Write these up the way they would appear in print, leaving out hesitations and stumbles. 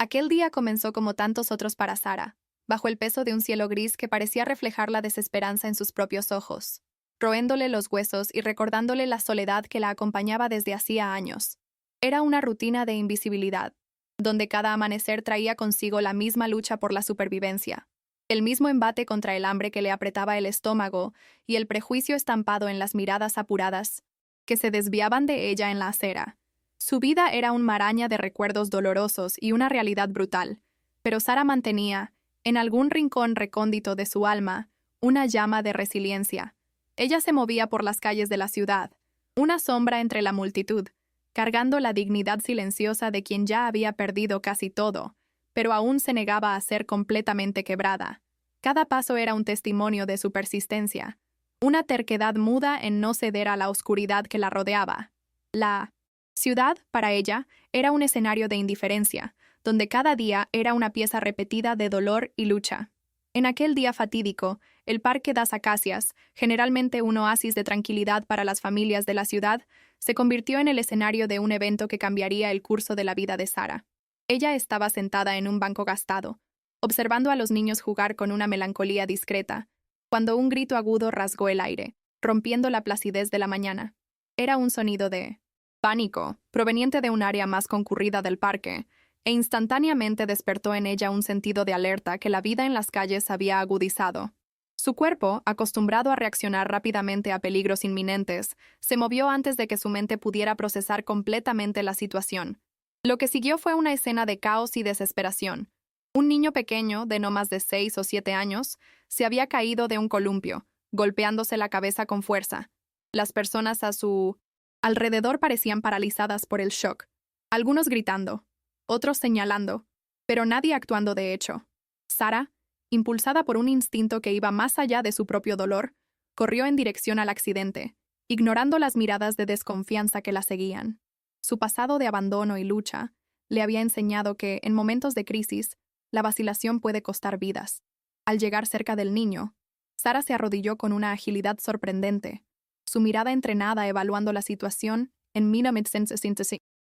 Aquel día comenzó como tantos otros para Sara, bajo el peso de un cielo gris que parecía reflejar la desesperanza en sus propios ojos, roéndole los huesos y recordándole la soledad que la acompañaba desde hacía años. Era una rutina de invisibilidad, donde cada amanecer traía consigo la misma lucha por la supervivencia, el mismo embate contra el hambre que le apretaba el estómago y el prejuicio estampado en las miradas apuradas que se desviaban de ella en la acera. Su vida era un maraña de recuerdos dolorosos y una realidad brutal, pero Sara mantenía, en algún rincón recóndito de su alma, una llama de resiliencia. Ella se movía por las calles de la ciudad, una sombra entre la multitud, cargando la dignidad silenciosa de quien ya había perdido casi todo, pero aún se negaba a ser completamente quebrada. Cada paso era un testimonio de su persistencia, una terquedad muda en no ceder a la oscuridad que la rodeaba. La ciudad, para ella, era un escenario de indiferencia, donde cada día era una pieza repetida de dolor y lucha. En aquel día fatídico, el Parque das Acacias, generalmente un oasis de tranquilidad para las familias de la ciudad, se convirtió en el escenario de un evento que cambiaría el curso de la vida de Sara. Ella estaba sentada en un banco gastado, observando a los niños jugar con una melancolía discreta, cuando un grito agudo rasgó el aire, rompiendo la placidez de la mañana. Era un sonido de pánico, proveniente de un área más concurrida del parque, e instantáneamente despertó en ella un sentido de alerta que la vida en las calles había agudizado. Su cuerpo, acostumbrado a reaccionar rápidamente a peligros inminentes, se movió antes de que su mente pudiera procesar completamente la situación. Lo que siguió fue una escena de caos y desesperación. Un niño pequeño, de no más de 6 o 7 años, se había caído de un columpio, golpeándose la cabeza con fuerza. Las personas a su alrededor parecían paralizadas por el shock, algunos gritando, otros señalando, pero nadie actuando de hecho. Sara, impulsada por un instinto que iba más allá de su propio dolor, corrió en dirección al accidente, ignorando las miradas de desconfianza que la seguían. Su pasado de abandono y lucha le había enseñado que, en momentos de crisis, la vacilación puede costar vidas. Al llegar cerca del niño, Sara se arrodilló con una agilidad sorprendente, su mirada entrenada evaluando la situación en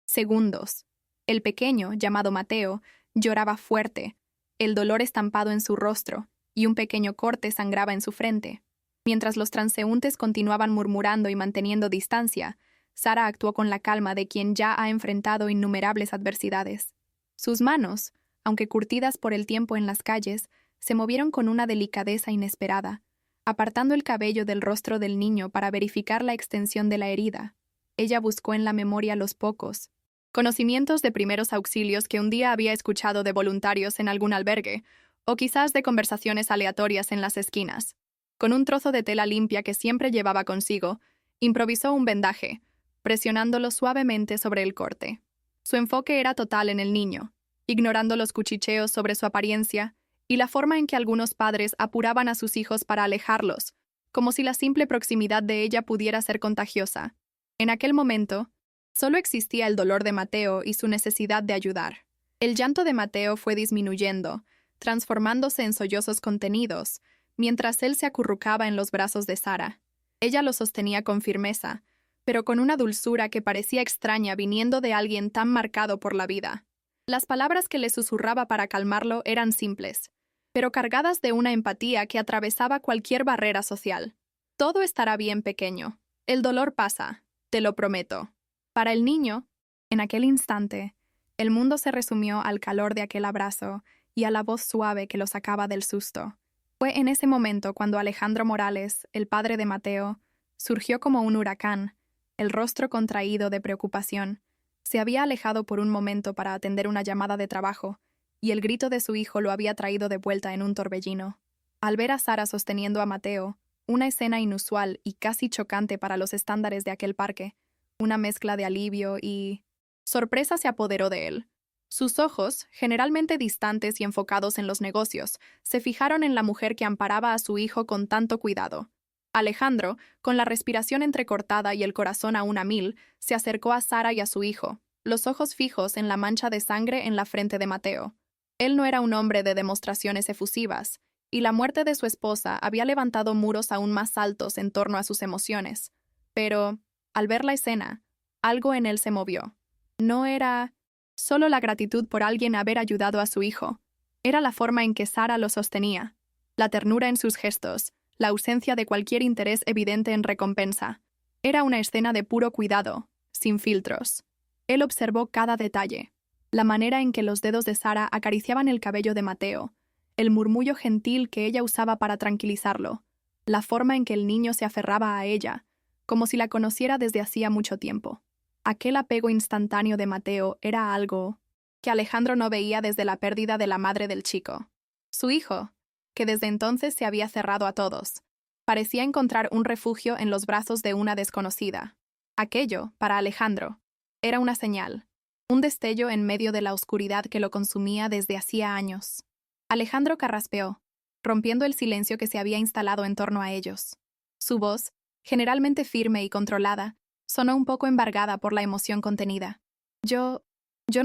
segundos. El pequeño, llamado Mateo, lloraba fuerte, el dolor estampado en su rostro, y un pequeño corte sangraba en su frente. Mientras los transeúntes continuaban murmurando y manteniendo distancia, Sara actuó con la calma de quien ya ha enfrentado innumerables adversidades. Sus manos, aunque curtidas por el tiempo en las calles, se movieron con una delicadeza inesperada, apartando el cabello del rostro del niño para verificar la extensión de la herida. Ella buscó en la memoria los pocos conocimientos de primeros auxilios que un día había escuchado de voluntarios en algún albergue, o quizás de conversaciones aleatorias en las esquinas. Con un trozo de tela limpia que siempre llevaba consigo, improvisó un vendaje, presionándolo suavemente sobre el corte. Su enfoque era total en el niño, ignorando los cuchicheos sobre su apariencia y la forma en que algunos padres apuraban a sus hijos para alejarlos, como si la simple proximidad de ella pudiera ser contagiosa. En aquel momento, solo existía el dolor de Mateo y su necesidad de ayudar. El llanto de Mateo fue disminuyendo, transformándose en sollozos contenidos, mientras él se acurrucaba en los brazos de Sara. Ella lo sostenía con firmeza, pero con una dulzura que parecía extraña viniendo de alguien tan marcado por la vida. Las palabras que le susurraba para calmarlo eran simples, pero cargadas de una empatía que atravesaba cualquier barrera social. Todo estará bien, pequeño. El dolor pasa, te lo prometo. Para el niño, en aquel instante, el mundo se resumió al calor de aquel abrazo y a la voz suave que lo sacaba del susto. Fue en ese momento cuando Alejandro Morales, el padre de Mateo, surgió como un huracán, el rostro contraído de preocupación. Se había alejado por un momento para atender una llamada de trabajo, y el grito de su hijo lo había traído de vuelta en un torbellino. Al ver a Sara sosteniendo a Mateo, una escena inusual y casi chocante para los estándares de aquel parque, una mezcla de alivio y sorpresa se apoderó de él. Sus ojos, generalmente distantes y enfocados en los negocios, se fijaron en la mujer que amparaba a su hijo con tanto cuidado. Alejandro, con la respiración entrecortada y el corazón aún a mil, se acercó a Sara y a su hijo, los ojos fijos en la mancha de sangre en la frente de Mateo. Él no era un hombre de demostraciones efusivas, y la muerte de su esposa había levantado muros aún más altos en torno a sus emociones. Pero, al ver la escena, algo en él se movió. No era Solo la gratitud por alguien haber ayudado a su hijo. Era la forma en que Sara lo sostenía. La ternura en sus gestos, la ausencia de cualquier interés evidente en recompensa. Era una escena de puro cuidado, sin filtros. Él observó cada detalle. La manera en que los dedos de Sara acariciaban el cabello de Mateo, el murmullo gentil que ella usaba para tranquilizarlo, la forma en que el niño se aferraba a ella, como si la conociera desde hacía mucho tiempo. Aquel apego instantáneo de Mateo era algo que Alejandro no veía desde la pérdida de la madre del chico. Su hijo, que desde entonces se había cerrado a todos, parecía encontrar un refugio en los brazos de una desconocida. Aquello, para Alejandro, era una señal, un destello en medio de la oscuridad que lo consumía desde hacía años. Alejandro carraspeó, rompiendo el silencio que se había instalado en torno a ellos. Su voz, generalmente firme y controlada, sonó un poco embargada por la emoción contenida. Yo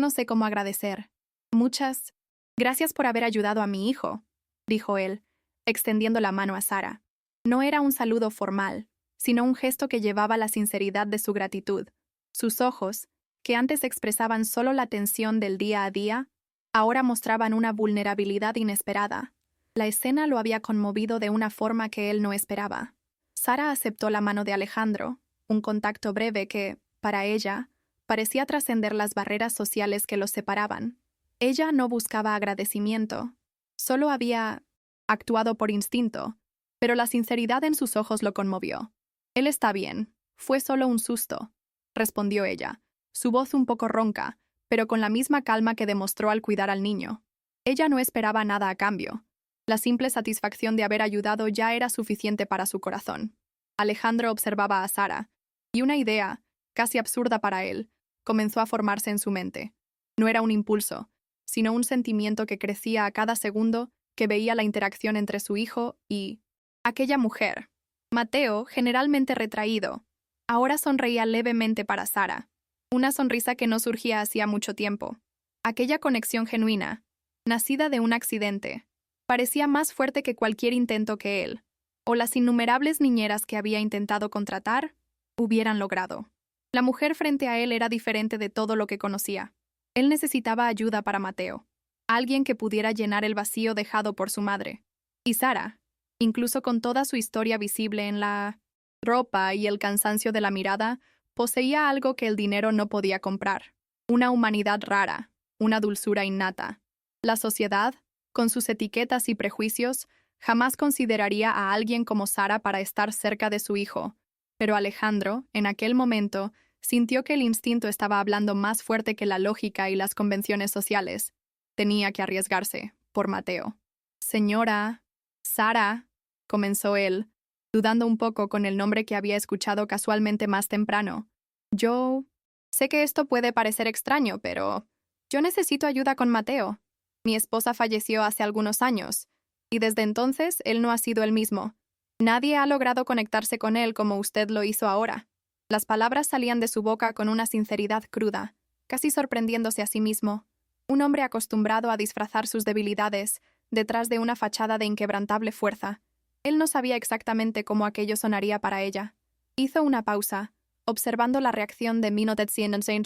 no sé cómo agradecer. Muchas gracias por haber ayudado a mi hijo, dijo él, extendiendo la mano a Sara. No era un saludo formal, sino un gesto que llevaba la sinceridad de su gratitud. Sus ojos, que antes expresaban solo la tensión del día a día, ahora mostraban una vulnerabilidad inesperada. La escena lo había conmovido de una forma que él no esperaba. Sara aceptó la mano de Alejandro, un contacto breve que, para ella, parecía trascender las barreras sociales que los separaban. Ella no buscaba agradecimiento, solo había actuado por instinto, pero la sinceridad en sus ojos lo conmovió. Él está bien, fue solo un susto, respondió ella, su voz un poco ronca, pero con la misma calma que demostró al cuidar al niño. Ella no esperaba nada a cambio. La simple satisfacción de haber ayudado ya era suficiente para su corazón. Alejandro observaba a Sara, y una idea, casi absurda para él, comenzó a formarse en su mente. No era un impulso, sino un sentimiento que crecía a cada segundo que veía la interacción entre su hijo y aquella mujer. Mateo, generalmente retraído, ahora sonreía levemente para Sara, una sonrisa que no surgía hacía mucho tiempo. Aquella conexión genuina, nacida de un accidente, parecía más fuerte que cualquier intento que él, o las innumerables niñeras que había intentado contratar, hubieran logrado. La mujer frente a él era diferente de todo lo que conocía. Él necesitaba ayuda para Mateo, alguien que pudiera llenar el vacío dejado por su madre. Y Sara, incluso con toda su historia visible en la ropa y el cansancio de la mirada, poseía algo que el dinero no podía comprar. Una humanidad rara, una dulzura innata. La sociedad, con sus etiquetas y prejuicios, jamás consideraría a alguien como Sara para estar cerca de su hijo, pero Alejandro, en aquel momento, sintió que el instinto estaba hablando más fuerte que la lógica y las convenciones sociales. Tenía que arriesgarse, por Mateo. Señora, Sara, comenzó él, dudando un poco con el nombre que había escuchado casualmente más temprano. Yo sé que esto puede parecer extraño, pero yo necesito ayuda con Mateo. Mi esposa falleció hace algunos años, y desde entonces él no ha sido el mismo. Nadie ha logrado conectarse con él como usted lo hizo ahora. Las palabras salían de su boca con una sinceridad cruda, casi sorprendiéndose a sí mismo. Un hombre acostumbrado a disfrazar sus debilidades detrás de una fachada de inquebrantable fuerza. Él no sabía exactamente cómo aquello sonaría para ella. Hizo una pausa, observando la reacción de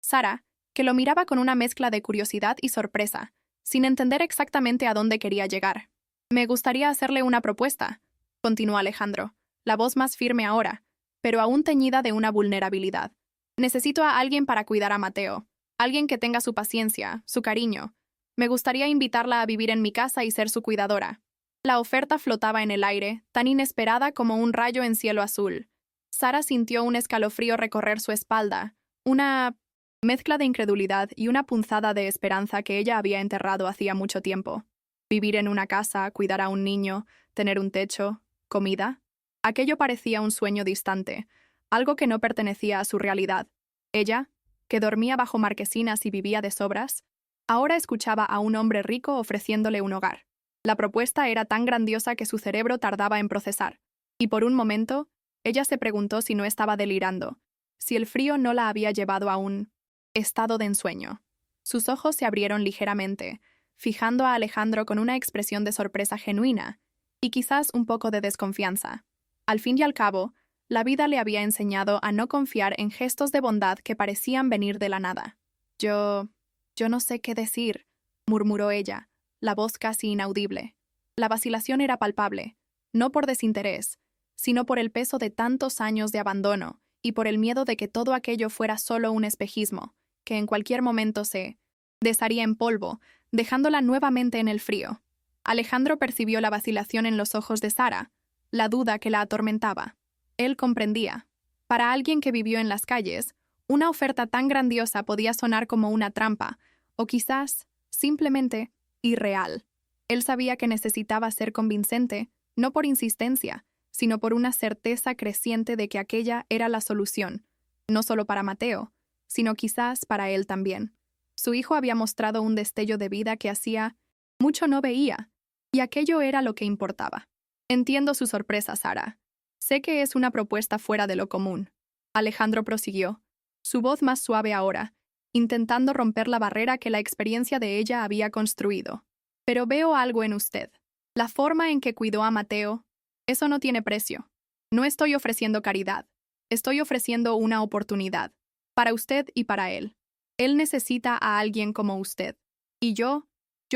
Sara, que lo miraba con una mezcla de curiosidad y sorpresa, sin entender exactamente a dónde quería llegar. Me gustaría hacerle una propuesta, continuó Alejandro, la voz más firme ahora, pero aún teñida de una vulnerabilidad. Necesito a alguien para cuidar a Mateo, alguien que tenga su paciencia, su cariño. Me gustaría invitarla a vivir en mi casa y ser su cuidadora. La oferta flotaba en el aire, tan inesperada como un rayo en cielo azul. Sara sintió un escalofrío recorrer su espalda, una mezcla de incredulidad y una punzada de esperanza que ella había enterrado hacía mucho tiempo. Vivir en una casa, cuidar a un niño, tener un techo, comida. Aquello parecía un sueño distante, algo que no pertenecía a su realidad. Ella, que dormía bajo marquesinas y vivía de sobras, ahora escuchaba a un hombre rico ofreciéndole un hogar. La propuesta era tan grandiosa que su cerebro tardaba en procesar, y por un momento, ella se preguntó si no estaba delirando, si el frío no la había llevado a un estado de ensueño. Sus ojos se abrieron ligeramente, fijando a Alejandro con una expresión de sorpresa genuina, y quizás un poco de desconfianza. Al fin y al cabo, la vida le había enseñado a no confiar en gestos de bondad que parecían venir de la nada. Yo no sé qué decir, murmuró ella, la voz casi inaudible. La vacilación era palpable, no por desinterés, sino por el peso de tantos años de abandono y por el miedo de que todo aquello fuera solo un espejismo, que en cualquier momento se desharía en polvo, dejándola nuevamente en el frío. Alejandro percibió la vacilación en los ojos de Sara, la duda que la atormentaba. Él comprendía. Para alguien que vivió en las calles, una oferta tan grandiosa podía sonar como una trampa, o quizás, simplemente, irreal. Él sabía que necesitaba ser convincente, no por insistencia, sino por una certeza creciente de que aquella era la solución, no solo para Mateo, sino quizás para él también. Su hijo había mostrado un destello de vida que hacía mucho no veía, y aquello era lo que importaba. Entiendo su sorpresa, Sara. Sé que es una propuesta fuera de lo común. Alejandro prosiguió, su voz más suave ahora, intentando romper la barrera que la experiencia de ella había construido. Pero veo algo en usted. La forma en que cuidó a Mateo, eso no tiene precio. No estoy ofreciendo caridad. Estoy ofreciendo una oportunidad. Para usted y para él. Él necesita a alguien como usted. Y yo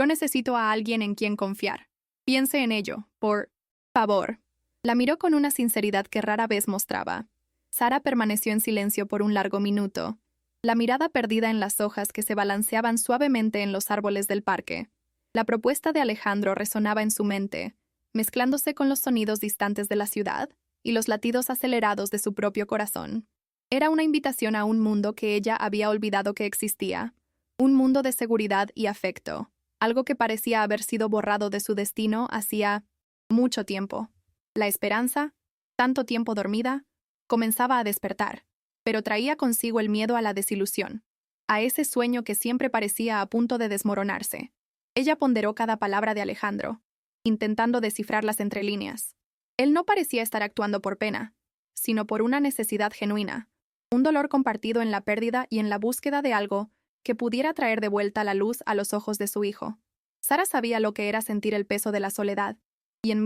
necesito a alguien en quien confiar. Piense en ello, por favor. La miró con una sinceridad que rara vez mostraba. Sara permaneció en silencio por un largo minuto, la mirada perdida en las hojas que se balanceaban suavemente en los árboles del parque. La propuesta de Alejandro resonaba en su mente, mezclándose con los sonidos distantes de la ciudad y los latidos acelerados de su propio corazón. Era una invitación a un mundo que ella había olvidado que existía, un mundo de seguridad y afecto, algo que parecía haber sido borrado de su destino hacía mucho tiempo. La esperanza, tanto tiempo dormida, comenzaba a despertar, pero traía consigo el miedo a la desilusión, a ese sueño que siempre parecía a punto de desmoronarse. Ella ponderó cada palabra de Alejandro, intentando descifrarlas entre líneas. Él no parecía estar actuando por pena, sino por una necesidad genuina, un dolor compartido en la pérdida y en la búsqueda de algo que pudiera traer de vuelta la luz a los ojos de su hijo. Sara sabía lo que era sentir el peso de la soledad, y en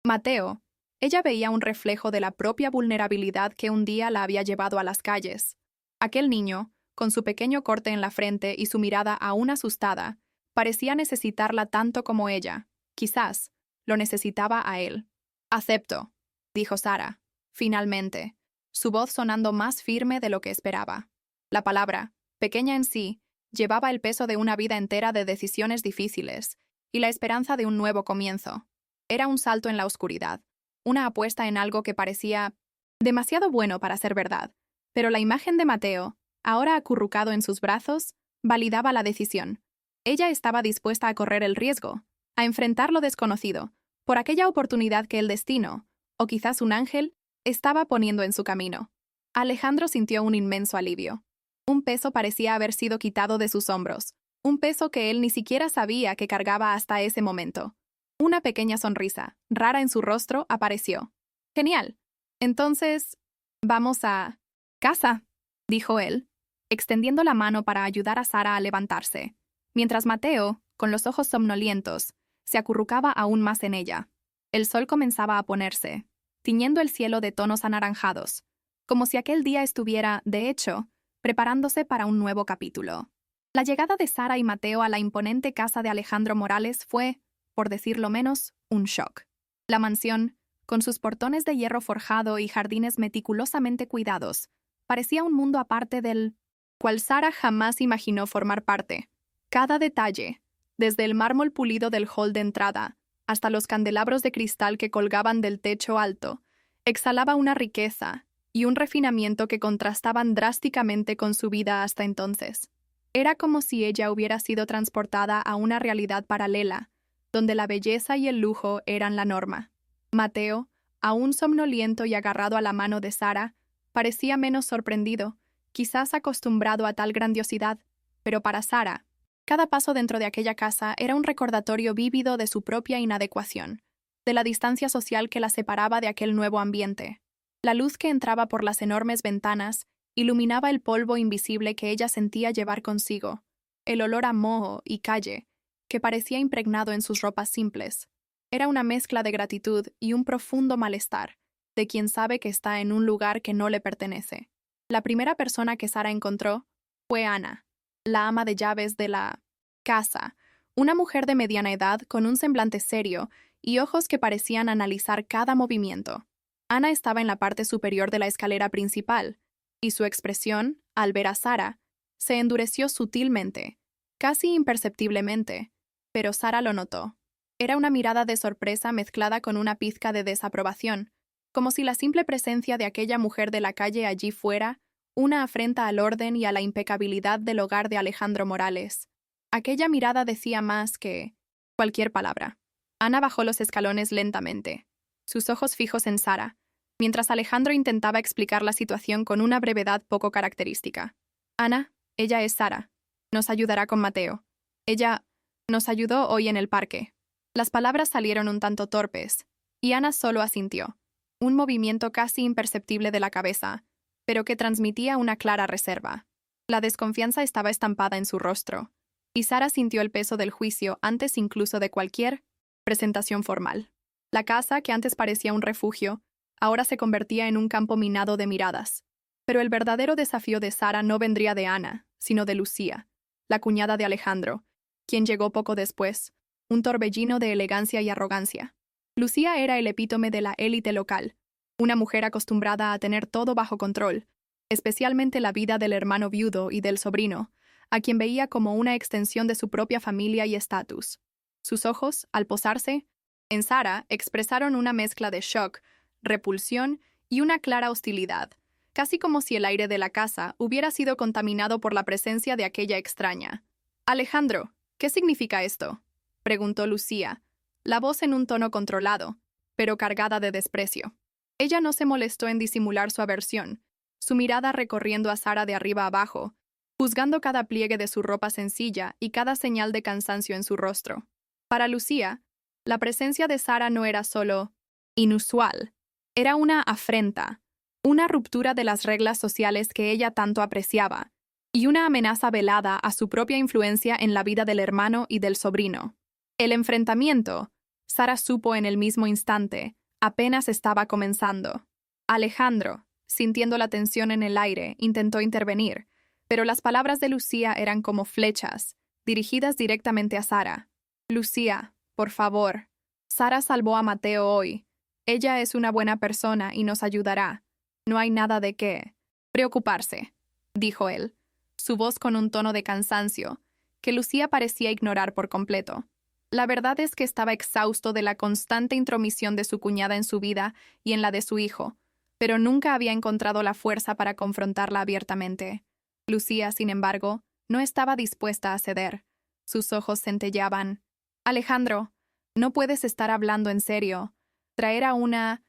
Mateo, ella veía un reflejo de la propia vulnerabilidad que un día la había llevado a las calles. Aquel niño, con su pequeño corte en la frente y su mirada aún asustada, parecía necesitarla tanto como ella. Quizás lo necesitaba a él. «Acepto», dijo Sara, finalmente, su voz sonando más firme de lo que esperaba. La palabra, pequeña en sí, llevaba el peso de una vida entera de decisiones difíciles y la esperanza de un nuevo comienzo. Era un salto en la oscuridad, una apuesta en algo que parecía demasiado bueno para ser verdad, pero la imagen de Mateo, ahora acurrucado en sus brazos, validaba la decisión. Ella estaba dispuesta a correr el riesgo, a enfrentar lo desconocido, por aquella oportunidad que el destino, o quizás un ángel, estaba poniendo en su camino. Alejandro sintió un inmenso alivio. Un peso parecía haber sido quitado de sus hombros, un peso que él ni siquiera sabía que cargaba hasta ese momento. Una pequeña sonrisa, rara en su rostro, apareció. «Genial. Entonces, vamos a casa», dijo él, extendiendo la mano para ayudar a Sara a levantarse, mientras Mateo, con los ojos somnolientos, se acurrucaba aún más en ella. El sol comenzaba a ponerse, tiñendo el cielo de tonos anaranjados, como si aquel día estuviera, de hecho, preparándose para un nuevo capítulo. La llegada de Sara y Mateo a la imponente casa de Alejandro Morales fue, por decirlo menos, un shock. La mansión, con sus portones de hierro forjado y jardines meticulosamente cuidados, parecía un mundo aparte del cual Sara jamás imaginó formar parte. Cada detalle, desde el mármol pulido del hall de entrada hasta los candelabros de cristal que colgaban del techo alto, exhalaba una riqueza y un refinamiento que contrastaban drásticamente con su vida hasta entonces. Era como si ella hubiera sido transportada a una realidad paralela, donde la belleza y el lujo eran la norma. Mateo, aún somnoliento y agarrado a la mano de Sara, parecía menos sorprendido, quizás acostumbrado a tal grandiosidad, pero para Sara, cada paso dentro de aquella casa era un recordatorio vívido de su propia inadecuación, de la distancia social que la separaba de aquel nuevo ambiente. La luz que entraba por las enormes ventanas iluminaba el polvo invisible que ella sentía llevar consigo, el olor a moho y calle, que parecía impregnado en sus ropas simples. Era una mezcla de gratitud y un profundo malestar, de quien sabe que está en un lugar que no le pertenece. La primera persona que Sara encontró fue Ana. la ama de llaves de la casa, una mujer de mediana edad con un semblante serio y ojos que parecían analizar cada movimiento. Ana estaba en la parte superior de la escalera principal, y su expresión, al ver a Sara, se endureció sutilmente, casi imperceptiblemente, pero Sara lo notó. Era una mirada de sorpresa mezclada con una pizca de desaprobación, como si la simple presencia de aquella mujer de la calle allí fuera una afrenta al orden y a la impecabilidad del hogar de Alejandro Morales. Aquella mirada decía más que cualquier palabra. Ana bajó los escalones lentamente, sus ojos fijos en Sara, mientras Alejandro intentaba explicar la situación con una brevedad poco característica. Ana, ella es Sara. Nos ayudará con Mateo. Ella nos ayudó hoy en el parque. Las palabras salieron un tanto torpes, y Ana solo asintió. Un movimiento casi imperceptible de la cabeza, pero que transmitía una clara reserva. La desconfianza estaba estampada en su rostro, y Sara sintió el peso del juicio antes incluso de cualquier presentación formal. La casa, que antes parecía un refugio, ahora se convertía en un campo minado de miradas. Pero el verdadero desafío de Sara no vendría de Ana, sino de Lucía, la cuñada de Alejandro, quien llegó poco después, un torbellino de elegancia y arrogancia. Lucía era el epítome de la élite local, una mujer acostumbrada a tener todo bajo control, especialmente la vida del hermano viudo y del sobrino, a quien veía como una extensión de su propia familia y estatus. Sus ojos, al posarse en Sara, expresaron una mezcla de shock, repulsión y una clara hostilidad, casi como si el aire de la casa hubiera sido contaminado por la presencia de aquella extraña. «Alejandro, ¿qué significa esto?», preguntó Lucía, la voz en un tono controlado, pero cargada de desprecio. Ella no se molestó en disimular su aversión, su mirada recorriendo a Sara de arriba abajo, juzgando cada pliegue de su ropa sencilla y cada señal de cansancio en su rostro. Para Lucía, la presencia de Sara no era solo inusual, era una afrenta, una ruptura de las reglas sociales que ella tanto apreciaba, y una amenaza velada a su propia influencia en la vida del hermano y del sobrino. El enfrentamiento, Sara supo en el mismo instante, apenas estaba comenzando. Alejandro, sintiendo la tensión en el aire, intentó intervenir, pero las palabras de Lucía eran como flechas, dirigidas directamente a Sara. «Lucía, por favor. Sara salvó a Mateo hoy. Ella es una buena persona y nos ayudará. No hay nada de qué preocuparse», dijo él, su voz con un tono de cansancio, que Lucía parecía ignorar por completo. La verdad es que estaba exhausto de la constante intromisión de su cuñada en su vida y en la de su hijo, pero nunca había encontrado la fuerza para confrontarla abiertamente. Lucía, sin embargo, no estaba dispuesta a ceder. Sus ojos centelleaban. «Alejandro, no puedes estar hablando en serio. ¿Traer a una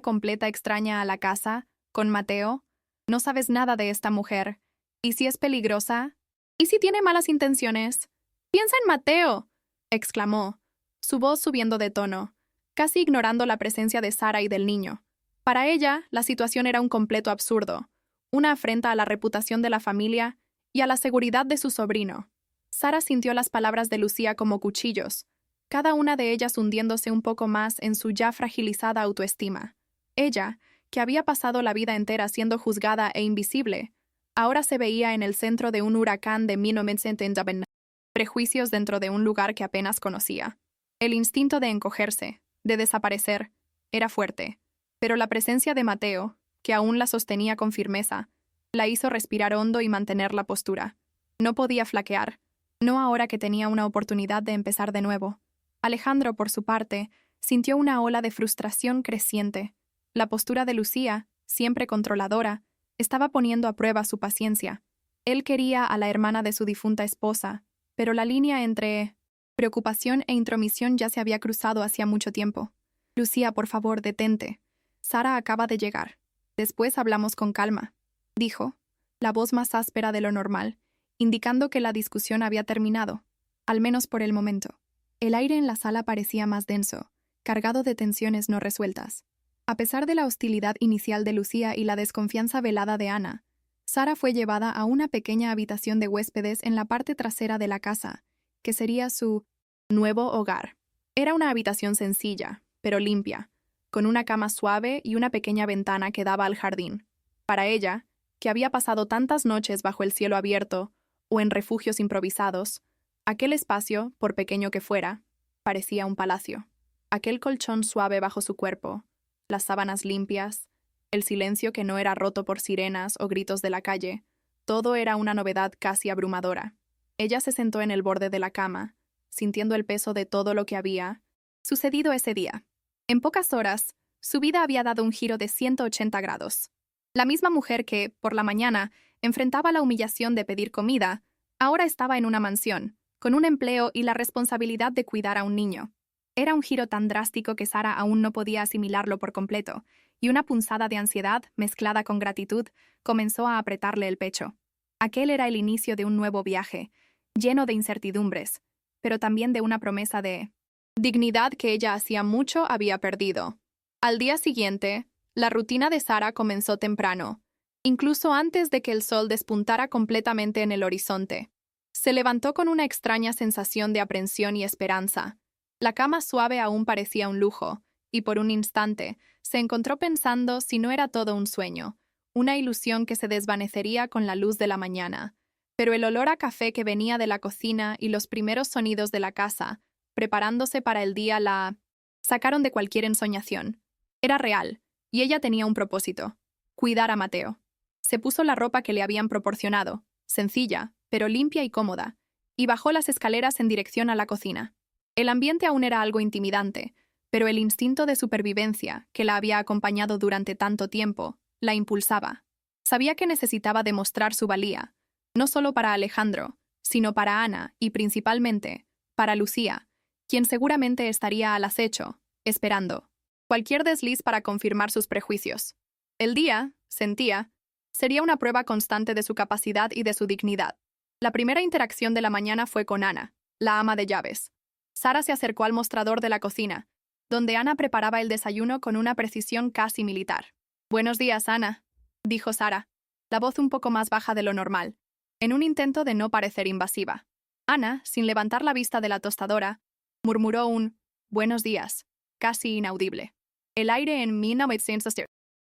completa extraña a la casa, con Mateo? No sabes nada de esta mujer. ¿Y si es peligrosa? ¿Y si tiene malas intenciones? ¡Piensa en Mateo!», exclamó, su voz subiendo de tono, casi ignorando la presencia de Sara y del niño. Para ella, la situación era un completo absurdo, una afrenta a la reputación de la familia y a la seguridad de su sobrino. Sara sintió las palabras de Lucía como cuchillos, cada una de ellas hundiéndose un poco más en su ya fragilizada autoestima. Ella, que había pasado la vida entera siendo juzgada e invisible, ahora se veía en el centro de un huracán de 1970, prejuicios dentro de un lugar que apenas conocía. El instinto de encogerse, de desaparecer, era fuerte, pero la presencia de Mateo, que aún la sostenía con firmeza, la hizo respirar hondo y mantener la postura. No podía flaquear, no ahora que tenía una oportunidad de empezar de nuevo. Alejandro, por su parte, sintió una ola de frustración creciente. La postura de Lucía, siempre controladora, estaba poniendo a prueba su paciencia. Él quería a la hermana de su difunta esposa, pero la línea entre preocupación e intromisión ya se había cruzado hacía mucho tiempo. «Lucía, por favor, detente. Sara acaba de llegar. Después hablamos con calma», dijo, la voz más áspera de lo normal, indicando que la discusión había terminado, al menos por el momento. El aire en la sala parecía más denso, cargado de tensiones no resueltas. A pesar de la hostilidad inicial de Lucía y la desconfianza velada de Ana, Sara fue llevada a una pequeña habitación de huéspedes en la parte trasera de la casa, que sería su nuevo hogar. Era una habitación sencilla, pero limpia, con una cama suave y una pequeña ventana que daba al jardín. Para ella, que había pasado tantas noches bajo el cielo abierto, o en refugios improvisados, aquel espacio, por pequeño que fuera, parecía un palacio. Aquel colchón suave bajo su cuerpo, las sábanas limpias, el silencio que no era roto por sirenas o gritos de la calle, todo era una novedad casi abrumadora. Ella se sentó en el borde de la cama, sintiendo el peso de todo lo que había sucedido ese día. En pocas horas, su vida había dado un giro de 180 grados. La misma mujer que, por la mañana, enfrentaba la humillación de pedir comida, ahora estaba en una mansión, con un empleo y la responsabilidad de cuidar a un niño. Era un giro tan drástico que Sara aún no podía asimilarlo por completo, y una punzada de ansiedad, mezclada con gratitud, comenzó a apretarle el pecho. Aquel era el inicio de un nuevo viaje, lleno de incertidumbres, pero también de una promesa de dignidad que ella hacía mucho había perdido. Al día siguiente, la rutina de Sara comenzó temprano, incluso antes de que el sol despuntara completamente en el horizonte. Se levantó con una extraña sensación de aprensión y esperanza. La cama suave aún parecía un lujo, y por un instante se encontró pensando si no era todo un sueño, una ilusión que se desvanecería con la luz de la mañana. Pero el olor a café que venía de la cocina y los primeros sonidos de la casa, preparándose para el día, la sacaron de cualquier ensoñación. Era real, y ella tenía un propósito: cuidar a Mateo. Se puso la ropa que le habían proporcionado, sencilla, pero limpia y cómoda, y bajó las escaleras en dirección a la cocina. El ambiente aún era algo intimidante, pero el instinto de supervivencia, que la había acompañado durante tanto tiempo, la impulsaba. Sabía que necesitaba demostrar su valía, no solo para Alejandro, sino para Ana y, principalmente, para Lucía, quien seguramente estaría al acecho, esperando cualquier desliz para confirmar sus prejuicios. El día, sentía, sería una prueba constante de su capacidad y de su dignidad. La primera interacción de la mañana fue con Ana, la ama de llaves. Sara se acercó al mostrador de la cocina, donde Ana preparaba el desayuno con una precisión casi militar. «Buenos días, Ana», dijo Sara, la voz un poco más baja de lo normal, en un intento de no parecer invasiva. Ana, sin levantar la vista de la tostadora, murmuró un «buenos días», casi inaudible. El aire en 1900.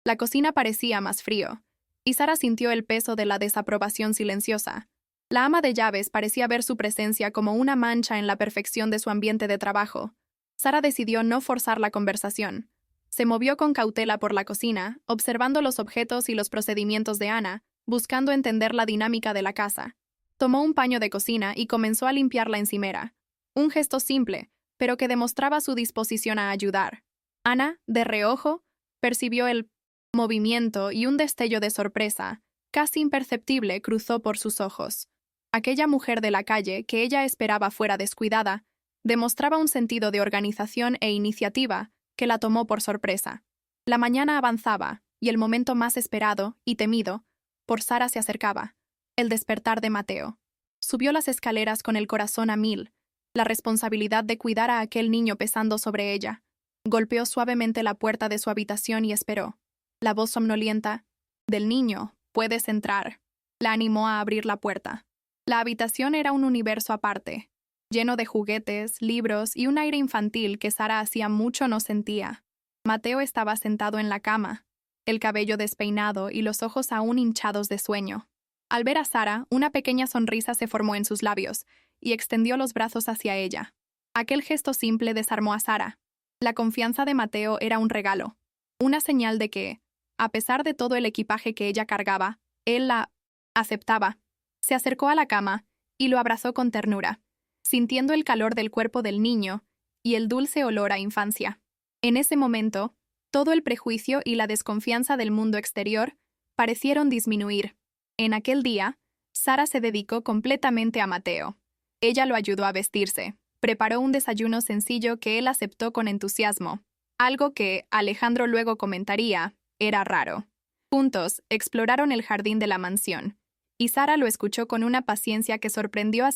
La cocina parecía más frío, y Sara sintió el peso de la desaprobación silenciosa. La ama de llaves parecía ver su presencia como una mancha en la perfección de su ambiente de trabajo. Sara decidió no forzar la conversación. Se movió con cautela por la cocina, observando los objetos y los procedimientos de Ana, buscando entender la dinámica de la casa. Tomó un paño de cocina y comenzó a limpiar la encimera. Un gesto simple, pero que demostraba su disposición a ayudar. Ana, de reojo, percibió el movimiento y un destello de sorpresa, casi imperceptible, cruzó por sus ojos. Aquella mujer de la calle, que ella esperaba fuera descuidada, demostraba un sentido de organización e iniciativa que la tomó por sorpresa. La mañana avanzaba, y el momento más esperado y temido por Sara se acercaba: el despertar de Mateo. Subió las escaleras con el corazón a mil, la responsabilidad de cuidar a aquel niño pesando sobre ella. Golpeó suavemente la puerta de su habitación y esperó. La voz somnolienta del niño: «Puedes entrar», la animó a abrir la puerta. La habitación era un universo aparte, lleno de juguetes, libros y un aire infantil que Sara hacía mucho no sentía. Mateo estaba sentado en la cama, el cabello despeinado y los ojos aún hinchados de sueño. Al ver a Sara, una pequeña sonrisa se formó en sus labios y extendió los brazos hacia ella. Aquel gesto simple desarmó a Sara. La confianza de Mateo era un regalo, una señal de que, a pesar de todo el equipaje que ella cargaba, él la aceptaba. Se acercó a la cama y lo abrazó con ternura, sintiendo el calor del cuerpo del niño y el dulce olor a infancia. En ese momento, todo el prejuicio y la desconfianza del mundo exterior parecieron disminuir. En aquel día, Sara se dedicó completamente a Mateo. Ella lo ayudó a vestirse, preparó un desayuno sencillo que él aceptó con entusiasmo, algo que, Alejandro luego comentaría, era raro. Juntos, exploraron el jardín de la mansión, y Sara lo escuchó con una paciencia que sorprendió a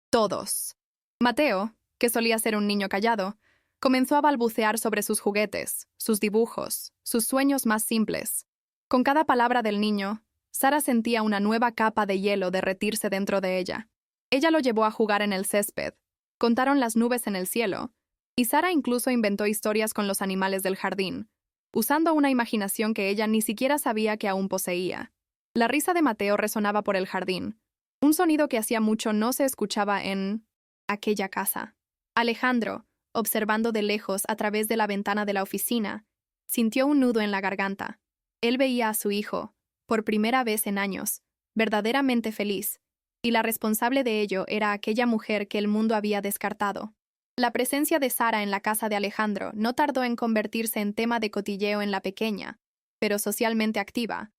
todos. Mateo, que solía ser un niño callado, comenzó a balbucear sobre sus juguetes, sus dibujos, sus sueños más simples. Con cada palabra del niño, Sara sentía una nueva capa de hielo derretirse dentro de ella. Ella lo llevó a jugar en el césped, contaron las nubes en el cielo, y Sara incluso inventó historias con los animales del jardín, usando una imaginación que ella ni siquiera sabía que aún poseía. La risa de Mateo resonaba por el jardín, Un sonido que hacía mucho no se escuchaba en aquella casa. Alejandro, observando de lejos a través de la ventana de la oficina, sintió un nudo en la garganta. Él veía a su hijo, por primera vez en años, verdaderamente feliz, y la responsable de ello era aquella mujer que el mundo había descartado. La presencia de Sara en la casa de Alejandro no tardó en convertirse en tema de cotilleo en la pequeña, pero socialmente activa.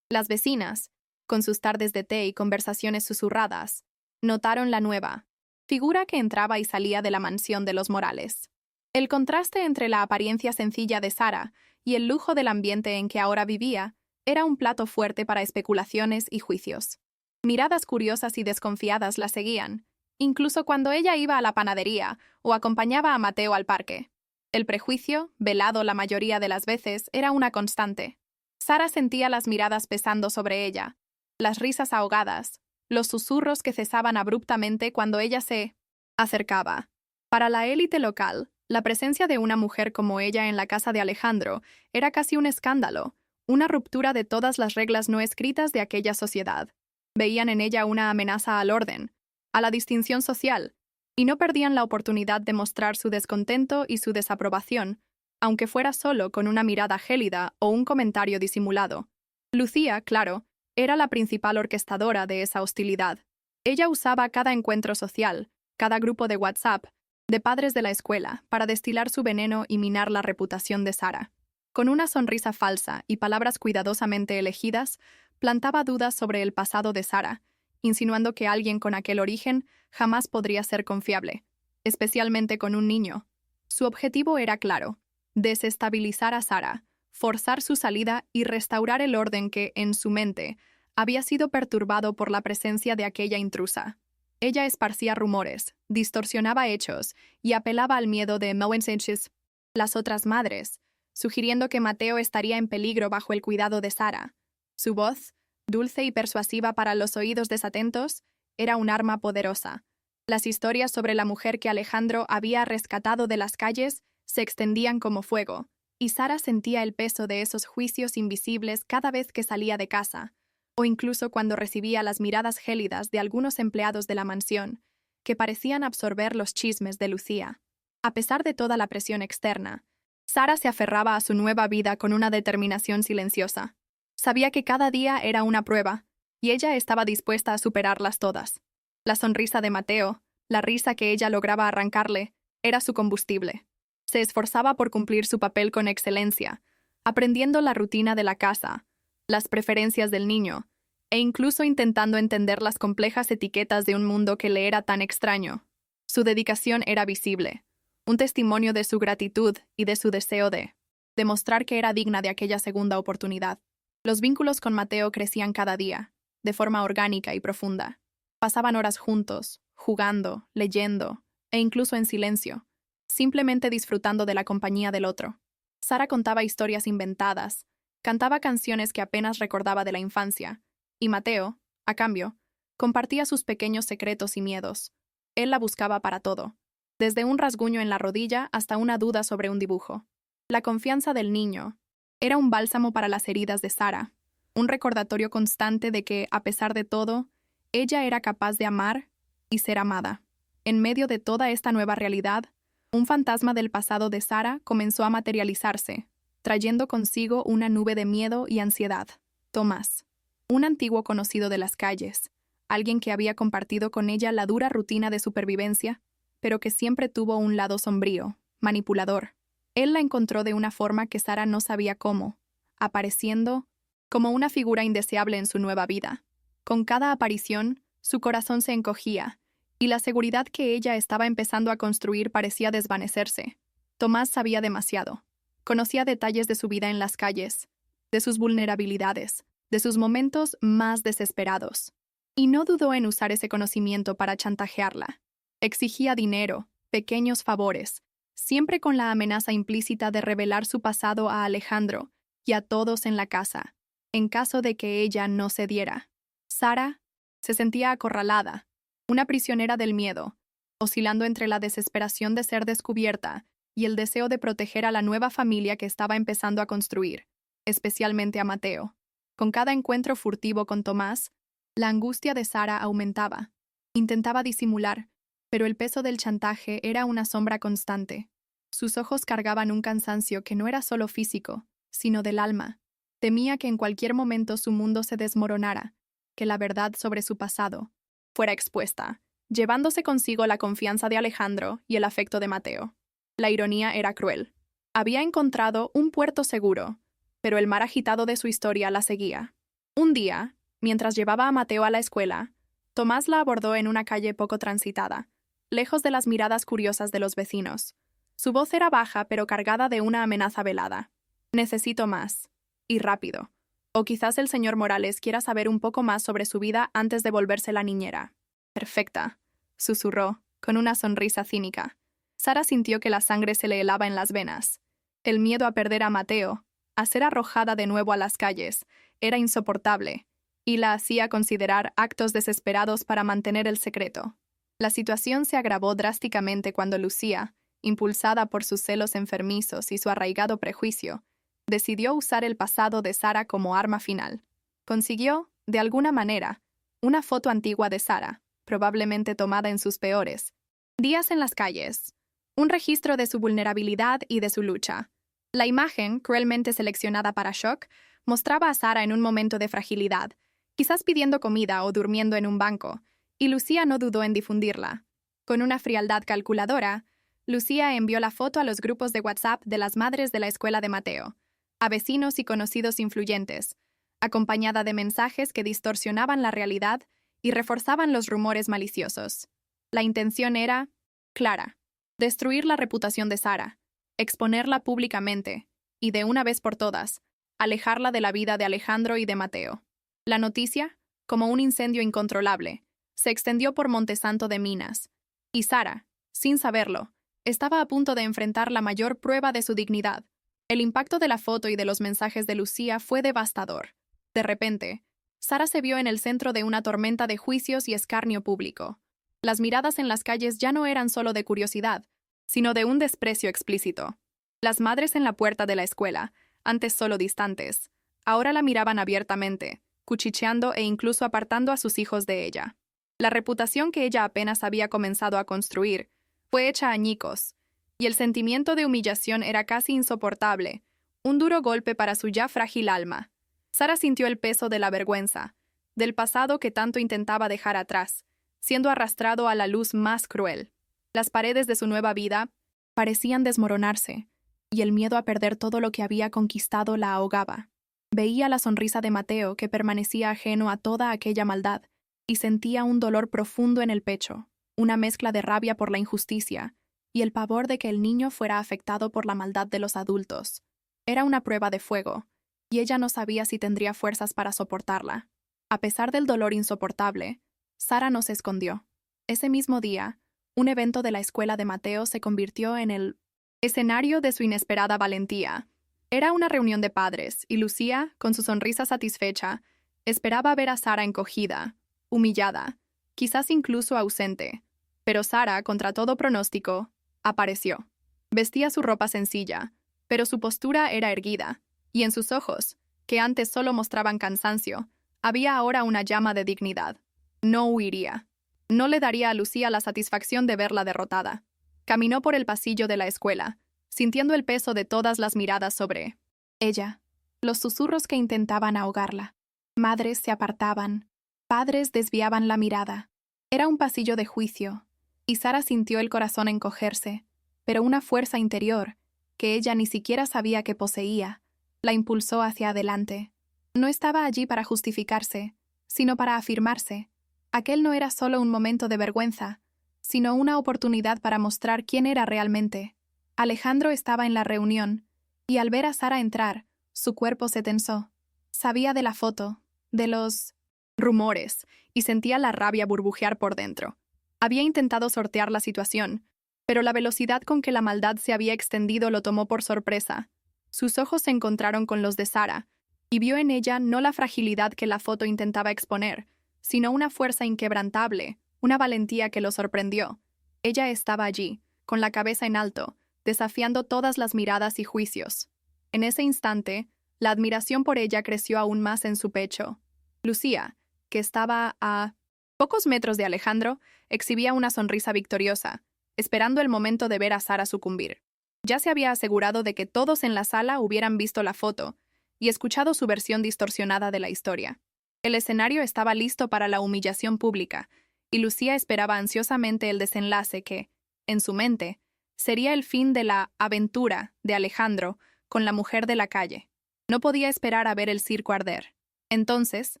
Las vecinas, con sus tardes de té y conversaciones susurradas, notaron la nueva figura que entraba y salía de la mansión de los Morales. El contraste entre la apariencia sencilla de Sara y el lujo del ambiente en que ahora vivía era un plato fuerte para especulaciones y juicios. Miradas curiosas y desconfiadas la seguían, incluso cuando ella iba a la panadería o acompañaba a Mateo al parque. El prejuicio, velado la mayoría de las veces, era una constante. Sara sentía las miradas pesando sobre ella, las risas ahogadas, los susurros que cesaban abruptamente cuando ella se acercaba. Para la élite local, la presencia de una mujer como ella en la casa de Alejandro era casi un escándalo, una ruptura de todas las reglas no escritas de aquella sociedad. Veían en ella una amenaza al orden, a la distinción social, y no perdían la oportunidad de mostrar su descontento y su desaprobación, aunque fuera solo con una mirada gélida o un comentario disimulado. Lucía, claro, era la principal orquestadora de esa hostilidad. Ella usaba cada encuentro social, cada grupo de WhatsApp, de padres de la escuela, para destilar su veneno y minar la reputación de Sara. Con una sonrisa falsa y palabras cuidadosamente elegidas, plantaba dudas sobre el pasado de Sara, insinuando que alguien con aquel origen jamás podría ser confiable, especialmente con un niño. Su objetivo era claro: desestabilizar a Sara, forzar su salida y restaurar el orden que, en su mente, había sido perturbado por la presencia de aquella intrusa. Ella esparcía rumores, distorsionaba hechos y apelaba al miedo de Moensenches, las otras madres, sugiriendo que Mateo estaría en peligro bajo el cuidado de Sara. Su voz, dulce y persuasiva para los oídos desatentos, era un arma poderosa. Las historias sobre la mujer que Alejandro había rescatado de las calles se extendían como fuego, y Sara sentía el peso de esos juicios invisibles cada vez que salía de casa, o incluso cuando recibía las miradas gélidas de algunos empleados de la mansión, que parecían absorber los chismes de Lucía. A pesar de toda la presión externa, Sara se aferraba a su nueva vida con una determinación silenciosa. Sabía que cada día era una prueba, y ella estaba dispuesta a superarlas todas. La sonrisa de Mateo, la risa que ella lograba arrancarle, era su combustible. Se esforzaba por cumplir su papel con excelencia, aprendiendo la rutina de la casa, las preferencias del niño, e incluso intentando entender las complejas etiquetas de un mundo que le era tan extraño. Su dedicación era visible, un testimonio de su gratitud y de su deseo de demostrar que era digna de aquella segunda oportunidad. Los vínculos con Mateo crecían cada día, de forma orgánica y profunda. Pasaban horas juntos, jugando, leyendo, e incluso en silencio, simplemente disfrutando de la compañía del otro. Sara contaba historias inventadas, cantaba canciones que apenas recordaba de la infancia, y Mateo, a cambio, compartía sus pequeños secretos y miedos. Él la buscaba para todo, desde un rasguño en la rodilla hasta una duda sobre un dibujo. La confianza del niño era un bálsamo para las heridas de Sara, un recordatorio constante de que, a pesar de todo, ella era capaz de amar y ser amada. En medio de toda esta nueva realidad, un fantasma del pasado de Sara comenzó a materializarse, trayendo consigo una nube de miedo y ansiedad. Tomás, un antiguo conocido de las calles, alguien que había compartido con ella la dura rutina de supervivencia, pero que siempre tuvo un lado sombrío, manipulador. Él la encontró de una forma que Sara no sabía cómo, apareciendo como una figura indeseable en su nueva vida. Con cada aparición, su corazón se encogía, y la seguridad que ella estaba empezando a construir parecía desvanecerse. Tomás sabía demasiado. Conocía detalles de su vida en las calles, de sus vulnerabilidades, de sus momentos más desesperados. Y no dudó en usar ese conocimiento para chantajearla. Exigía dinero, pequeños favores, siempre con la amenaza implícita de revelar su pasado a Alejandro y a todos en la casa, en caso de que ella no cediera. Sara se sentía acorralada, una prisionera del miedo, oscilando entre la desesperación de ser descubierta y el deseo de proteger a la nueva familia que estaba empezando a construir, especialmente a Mateo. Con cada encuentro furtivo con Tomás, La angustia de Sara aumentaba. Intentaba disimular, pero el peso del chantaje era una sombra constante. Sus ojos cargaban un cansancio que no era solo físico, sino del alma. Temía que en cualquier momento su mundo se desmoronara, que la verdad sobre su pasado fuera expuesta, llevándose consigo la confianza de Alejandro y el afecto de Mateo. La ironía era cruel. Había encontrado un puerto seguro, pero el mar agitado de su historia la seguía. Un día, mientras llevaba a Mateo a la escuela, Tomás la abordó en una calle poco transitada, lejos de las miradas curiosas de los vecinos. Su voz era baja pero cargada de una amenaza velada. Necesito más. Y rápido. O quizás el señor Morales quiera saber un poco más sobre su vida antes de volverse la niñera. Perfecta, susurró, con una sonrisa cínica. Sara sintió que la sangre se le helaba en las venas. El miedo a perder a Mateo, a ser arrojada de nuevo a las calles, era insoportable, y la hacía considerar actos desesperados para mantener el secreto. La situación se agravó drásticamente cuando Lucía, impulsada por sus celos enfermizos y su arraigado prejuicio, decidió usar el pasado de Sara como arma final. Consiguió, de alguna manera, una foto antigua de Sara, probablemente tomada en sus peores días en las calles, un registro de su vulnerabilidad y de su lucha. La imagen, cruelmente seleccionada para shock, mostraba a Sara en un momento de fragilidad, quizás pidiendo comida o durmiendo en un banco, y Lucía no dudó en difundirla. Con una frialdad calculadora, Lucía envió la foto a los grupos de WhatsApp de las madres de la escuela de Mateo, a vecinos y conocidos influyentes, acompañada de mensajes que distorsionaban la realidad y reforzaban los rumores maliciosos. La intención era clara: destruir la reputación de Sara, exponerla públicamente y, de una vez por todas, alejarla de la vida de Alejandro y de Mateo. La noticia, como un incendio incontrolable, se extendió por Montesanto de Minas, y Sara, sin saberlo, estaba a punto de enfrentar la mayor prueba de su dignidad. El impacto de la foto y de los mensajes de Lucía fue devastador. De repente, Sara se vio en el centro de una tormenta de juicios y escarnio público. Las miradas en las calles ya no eran solo de curiosidad, sino de un desprecio explícito. Las madres en la puerta de la escuela, antes solo distantes, ahora la miraban abiertamente, cuchicheando e incluso apartando a sus hijos de ella. La reputación que ella apenas había comenzado a construir fue hecha añicos, y el sentimiento de humillación era casi insoportable, un duro golpe para su ya frágil alma. Sara sintió el peso de la vergüenza, del pasado que tanto intentaba dejar atrás, siendo arrastrado a la luz más cruel. Las paredes de su nueva vida parecían desmoronarse, y el miedo a perder todo lo que había conquistado la ahogaba. Veía la sonrisa de Mateo, que permanecía ajeno a toda aquella maldad, y sentía un dolor profundo en el pecho, una mezcla de rabia por la injusticia y el pavor de que el niño fuera afectado por la maldad de los adultos. Era una prueba de fuego, y ella no sabía si tendría fuerzas para soportarla. A pesar del dolor insoportable, Sara no se escondió. Ese mismo día, un evento de la escuela de Mateo se convirtió en el escenario de su inesperada valentía. Era una reunión de padres, y Lucía, con su sonrisa satisfecha, esperaba ver a Sara encogida, humillada, quizás incluso ausente. Pero Sara, contra todo pronóstico, apareció. Vestía su ropa sencilla, pero su postura era erguida, y en sus ojos, que antes solo mostraban cansancio, había ahora una llama de dignidad. No huiría. No le daría a Lucía la satisfacción de verla derrotada. Caminó por el pasillo de la escuela, sintiendo el peso de todas las miradas sobre ella, los susurros que intentaban ahogarla. Madres se apartaban, padres desviaban la mirada. Era un pasillo de juicio, y Sara sintió el corazón encogerse, pero una fuerza interior, que ella ni siquiera sabía que poseía, la impulsó hacia adelante. No estaba allí para justificarse, sino para afirmarse. Aquel no era solo un momento de vergüenza, sino una oportunidad para mostrar quién era realmente. Alejandro estaba en la reunión, y al ver a Sara entrar, su cuerpo se tensó. Sabía de la foto, de los rumores, y sentía la rabia burbujear por dentro. Había intentado sortear la situación, pero la velocidad con que la maldad se había extendido lo tomó por sorpresa. Sus ojos se encontraron con los de Sara, y vio en ella no la fragilidad que la foto intentaba exponer, sino una fuerza inquebrantable, una valentía que lo sorprendió. Ella estaba allí, con la cabeza en alto, desafiando todas las miradas y juicios. En ese instante, la admiración por ella creció aún más en su pecho. Lucía, que estaba a pocos metros de Alejandro, exhibía una sonrisa victoriosa, esperando el momento de ver a Sara sucumbir. Ya se había asegurado de que todos en la sala hubieran visto la foto y escuchado su versión distorsionada de la historia. El escenario estaba listo para la humillación pública, y Lucía esperaba ansiosamente el desenlace que, en su mente, sería el fin de la aventura de Alejandro con la mujer de la calle. No podía esperar a ver el circo arder. Entonces,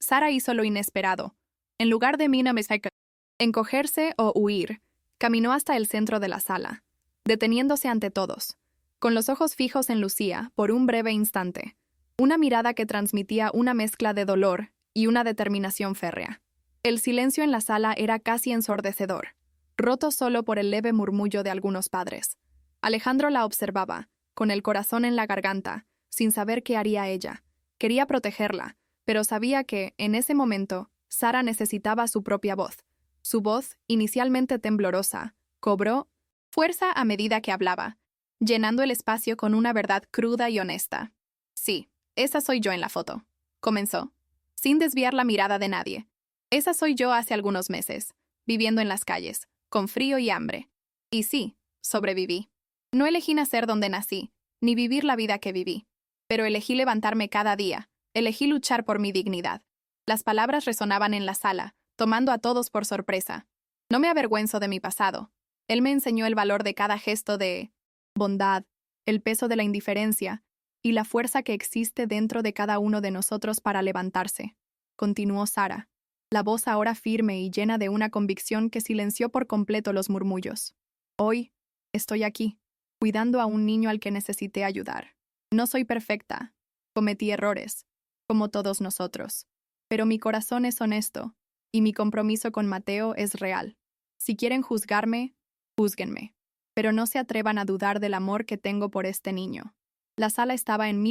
Sara hizo lo inesperado. En lugar de encogerse o huir, caminó hasta el centro de la sala, deteniéndose ante todos, con los ojos fijos en Lucía por un breve instante, una mirada que transmitía una mezcla de dolor y una determinación férrea. El silencio en la sala era casi ensordecedor, roto solo por el leve murmullo de algunos padres. Alejandro la observaba, con el corazón en la garganta, sin saber qué haría ella. Quería protegerla, pero sabía que, en ese momento, Sara necesitaba su propia voz. Su voz, inicialmente temblorosa, cobró fuerza a medida que hablaba, llenando el espacio con una verdad cruda y honesta. Sí, esa soy yo en la foto, comenzó, sin desviar la mirada de nadie. Esa soy yo hace algunos meses, viviendo en las calles, con frío y hambre. Y sí, sobreviví. No elegí nacer donde nací, ni vivir la vida que viví. Pero elegí levantarme cada día, elegí luchar por mi dignidad. Las palabras resonaban en la sala, tomando a todos por sorpresa. No me avergüenzo de mi pasado. Él me enseñó el valor de cada gesto de bondad, el peso de la indiferencia y la fuerza que existe dentro de cada uno de nosotros para levantarse. Continuó Sara, la voz ahora firme y llena de una convicción que silenció por completo los murmullos. Hoy, estoy aquí, cuidando a un niño al que necesité ayudar. No soy perfecta, cometí errores, como todos nosotros. Pero mi corazón es honesto, y mi compromiso con Mateo es real. Si quieren juzgarme, júzguenme, pero no se atrevan a dudar del amor que tengo por este niño. La sala estaba en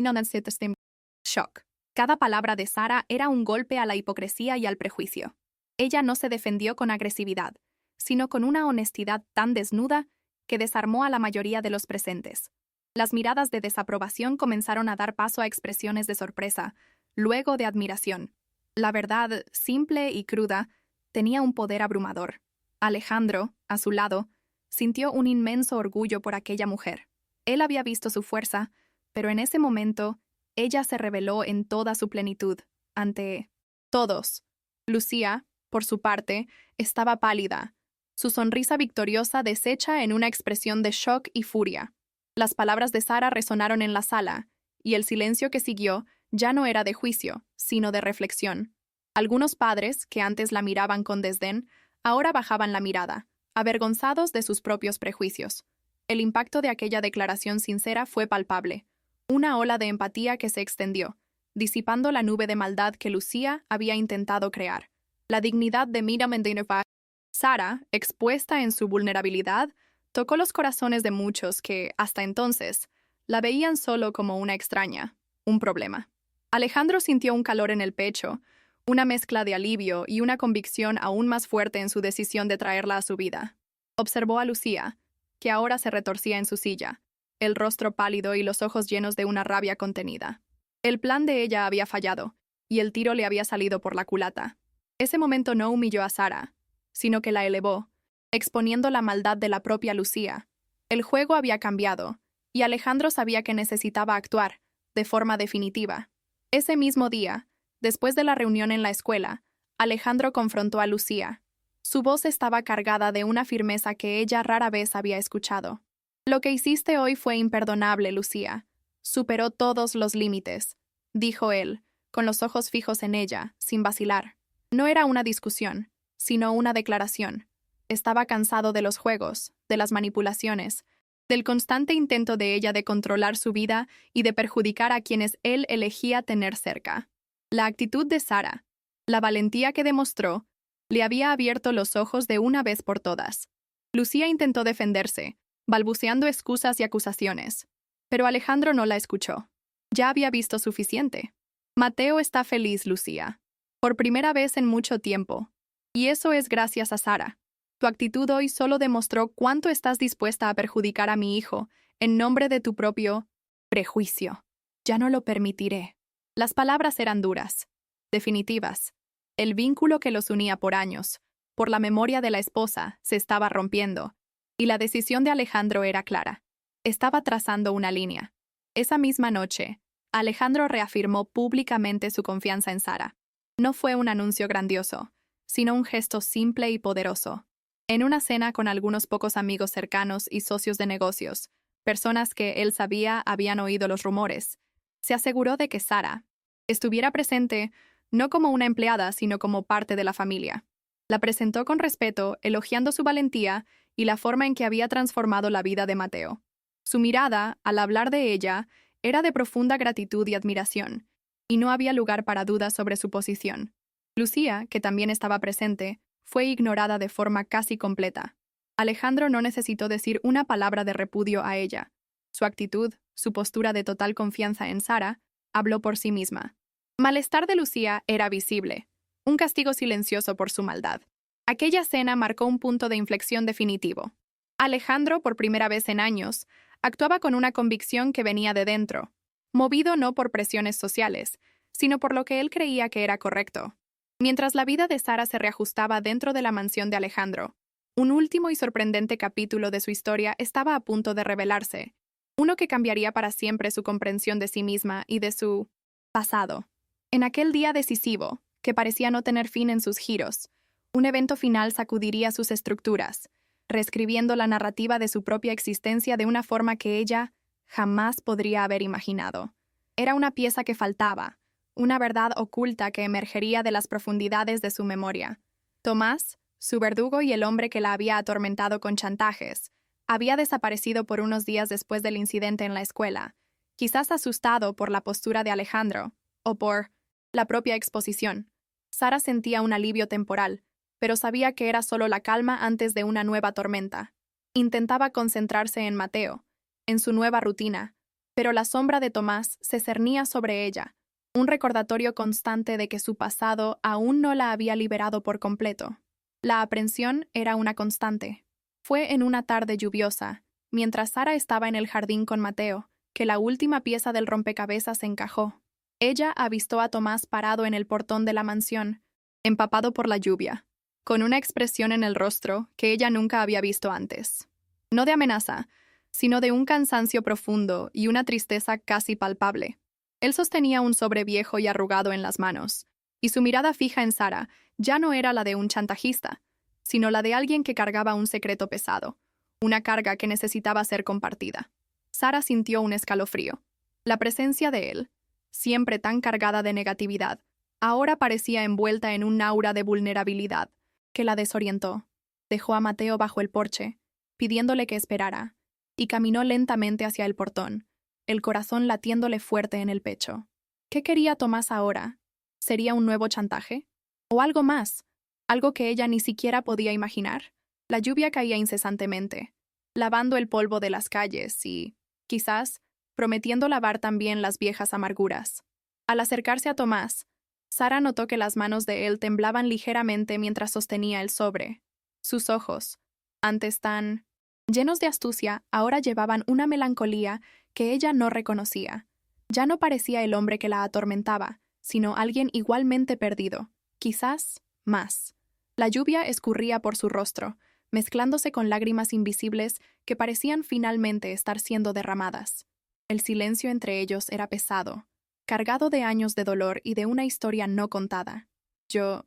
shock. Cada palabra de Sara era un golpe a la hipocresía y al prejuicio. Ella no se defendió con agresividad, sino con una honestidad tan desnuda que desarmó a la mayoría de los presentes. Las miradas de desaprobación comenzaron a dar paso a expresiones de sorpresa, luego de admiración. La verdad, simple y cruda, tenía un poder abrumador. Alejandro, a su lado, sintió un inmenso orgullo por aquella mujer. Él había visto su fuerza, pero en ese momento, ella se reveló en toda su plenitud, ante todos. Lucía, por su parte, estaba pálida, su sonrisa victoriosa deshecha en una expresión de shock y furia. Las palabras de Sara resonaron en la sala, y el silencio que siguió ya no era de juicio, sino de reflexión. Algunos padres, que antes la miraban con desdén, ahora bajaban la mirada, avergonzados de sus propios prejuicios. El impacto de aquella declaración sincera fue palpable. Una ola de empatía que se extendió, disipando la nube de maldad que Lucía había intentado crear. La dignidad de Mira Mendenova. Sara, expuesta en su vulnerabilidad, tocó los corazones de muchos que, hasta entonces, la veían solo como una extraña, un problema. Alejandro sintió un calor en el pecho, una mezcla de alivio y una convicción aún más fuerte en su decisión de traerla a su vida. Observó a Lucía, que ahora se retorcía en su silla, el rostro pálido y los ojos llenos de una rabia contenida. El plan de ella había fallado, y el tiro le había salido por la culata. Ese momento no humilló a Sara, sino que la elevó, exponiendo la maldad de la propia Lucía. El juego había cambiado, y Alejandro sabía que necesitaba actuar, de forma definitiva. Ese mismo día, después de la reunión en la escuela, Alejandro confrontó a Lucía. Su voz estaba cargada de una firmeza que ella rara vez había escuchado. Lo que hiciste hoy fue imperdonable, Lucía. Superó todos los límites, dijo él, con los ojos fijos en ella, sin vacilar. No era una discusión, sino una declaración. Estaba cansado de los juegos, de las manipulaciones, del constante intento de ella de controlar su vida y de perjudicar a quienes él elegía tener cerca. La actitud de Sara, la valentía que demostró, le había abierto los ojos de una vez por todas. Lucía intentó defenderse, balbuceando excusas y acusaciones, pero Alejandro no la escuchó. Ya había visto suficiente. Mateo está feliz, Lucía. Por primera vez en mucho tiempo. Y eso es gracias a Sara. Tu actitud hoy solo demostró cuánto estás dispuesta a perjudicar a mi hijo en nombre de tu propio prejuicio. Ya no lo permitiré. Las palabras eran duras, definitivas, El vínculo que los unía por años, por la memoria de la esposa, se estaba rompiendo, y la decisión de Alejandro era clara. Estaba trazando una línea. Esa misma noche, Alejandro reafirmó públicamente su confianza en Sara. No fue un anuncio grandioso, sino un gesto simple y poderoso. En una cena con algunos pocos amigos cercanos y socios de negocios, personas que él sabía habían oído los rumores, se aseguró de que Sara estuviera presente no como una empleada, sino como parte de la familia. La presentó con respeto, elogiando su valentía y la forma en que había transformado la vida de Mateo. Su mirada, al hablar de ella, era de profunda gratitud y admiración, y no había lugar para dudas sobre su posición. Lucía, que también estaba presente, fue ignorada de forma casi completa. Alejandro no necesitó decir una palabra de repudio a ella. Su actitud, su postura de total confianza en Sara, habló por sí misma. Malestar de Lucía era visible, un castigo silencioso por su maldad. Aquella cena marcó un punto de inflexión definitivo. Alejandro, por primera vez en años, actuaba con una convicción que venía de dentro, movido no por presiones sociales, sino por lo que él creía que era correcto. Mientras la vida de Sara se reajustaba dentro de la mansión de Alejandro, un último y sorprendente capítulo de su historia estaba a punto de revelarse, uno que cambiaría para siempre su comprensión de sí misma y de su pasado. En aquel día decisivo, que parecía no tener fin en sus giros, un evento final sacudiría sus estructuras, reescribiendo la narrativa de su propia existencia de una forma que ella jamás podría haber imaginado. Era una pieza que faltaba, una verdad oculta que emergería de las profundidades de su memoria. Tomás, su verdugo y el hombre que la había atormentado con chantajes, había desaparecido por unos días después del incidente en la escuela, quizás asustado por la postura de Alejandro, o por la propia exposición. Sara sentía un alivio temporal, pero sabía que era solo la calma antes de una nueva tormenta. Intentaba concentrarse en Mateo, en su nueva rutina, pero la sombra de Tomás se cernía sobre ella, un recordatorio constante de que su pasado aún no la había liberado por completo. La aprensión era una constante. Fue en una tarde lluviosa, mientras Sara estaba en el jardín con Mateo, que la última pieza del rompecabezas se encajó. Ella avistó a Tomás parado en el portón de la mansión, empapado por la lluvia, con una expresión en el rostro que ella nunca había visto antes. No de amenaza, sino de un cansancio profundo y una tristeza casi palpable. Él sostenía un sobre viejo y arrugado en las manos, y su mirada fija en Sara ya no era la de un chantajista, sino la de alguien que cargaba un secreto pesado, una carga que necesitaba ser compartida. Sara sintió un escalofrío. La presencia de él, siempre tan cargada de negatividad, ahora parecía envuelta en un aura de vulnerabilidad que la desorientó. Dejó a Mateo bajo el porche, pidiéndole que esperara, y caminó lentamente hacia el portón, el corazón latiéndole fuerte en el pecho. ¿Qué quería Tomás ahora? ¿Sería un nuevo chantaje? ¿O algo más? ¿Algo que ella ni siquiera podía imaginar? La lluvia caía incesantemente, lavando el polvo de las calles y, quizás, prometiendo lavar también las viejas amarguras. Al acercarse a Tomás, Sara notó que las manos de él temblaban ligeramente mientras sostenía el sobre. Sus ojos, antes tan llenos de astucia, ahora llevaban una melancolía que ella no reconocía. Ya no parecía el hombre que la atormentaba, sino alguien igualmente perdido, quizás más. La lluvia escurría por su rostro, mezclándose con lágrimas invisibles que parecían finalmente estar siendo derramadas. El silencio entre ellos era pesado, cargado de años de dolor y de una historia no contada. Yo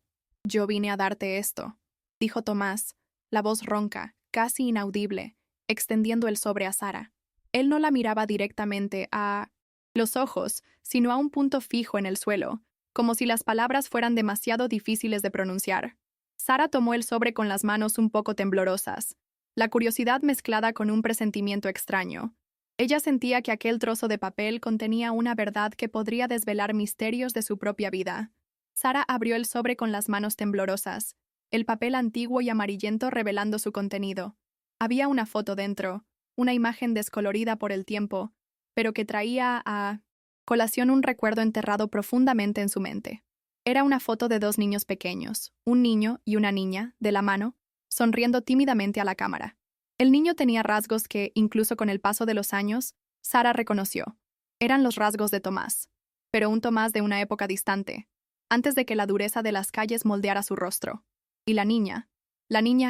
vine a darte esto, dijo Tomás, la voz ronca, casi inaudible, extendiendo el sobre a Sara. Él no la miraba directamente a los ojos, sino a un punto fijo en el suelo, como si las palabras fueran demasiado difíciles de pronunciar. Sara tomó el sobre con las manos un poco temblorosas, la curiosidad mezclada con un presentimiento extraño. Ella sentía que aquel trozo de papel contenía una verdad que podría desvelar misterios de su propia vida. Sara abrió el sobre con las manos temblorosas, el papel antiguo y amarillento revelando su contenido. Había una foto dentro, una imagen descolorida por el tiempo, pero que traía a colación un recuerdo enterrado profundamente en su mente. Era una foto de dos niños pequeños, un niño y una niña, de la mano, sonriendo tímidamente a la cámara. El niño tenía rasgos que, incluso con el paso de los años, Sara reconoció. Eran los rasgos de Tomás, pero un Tomás de una época distante, antes de que la dureza de las calles moldeara su rostro. Y la niña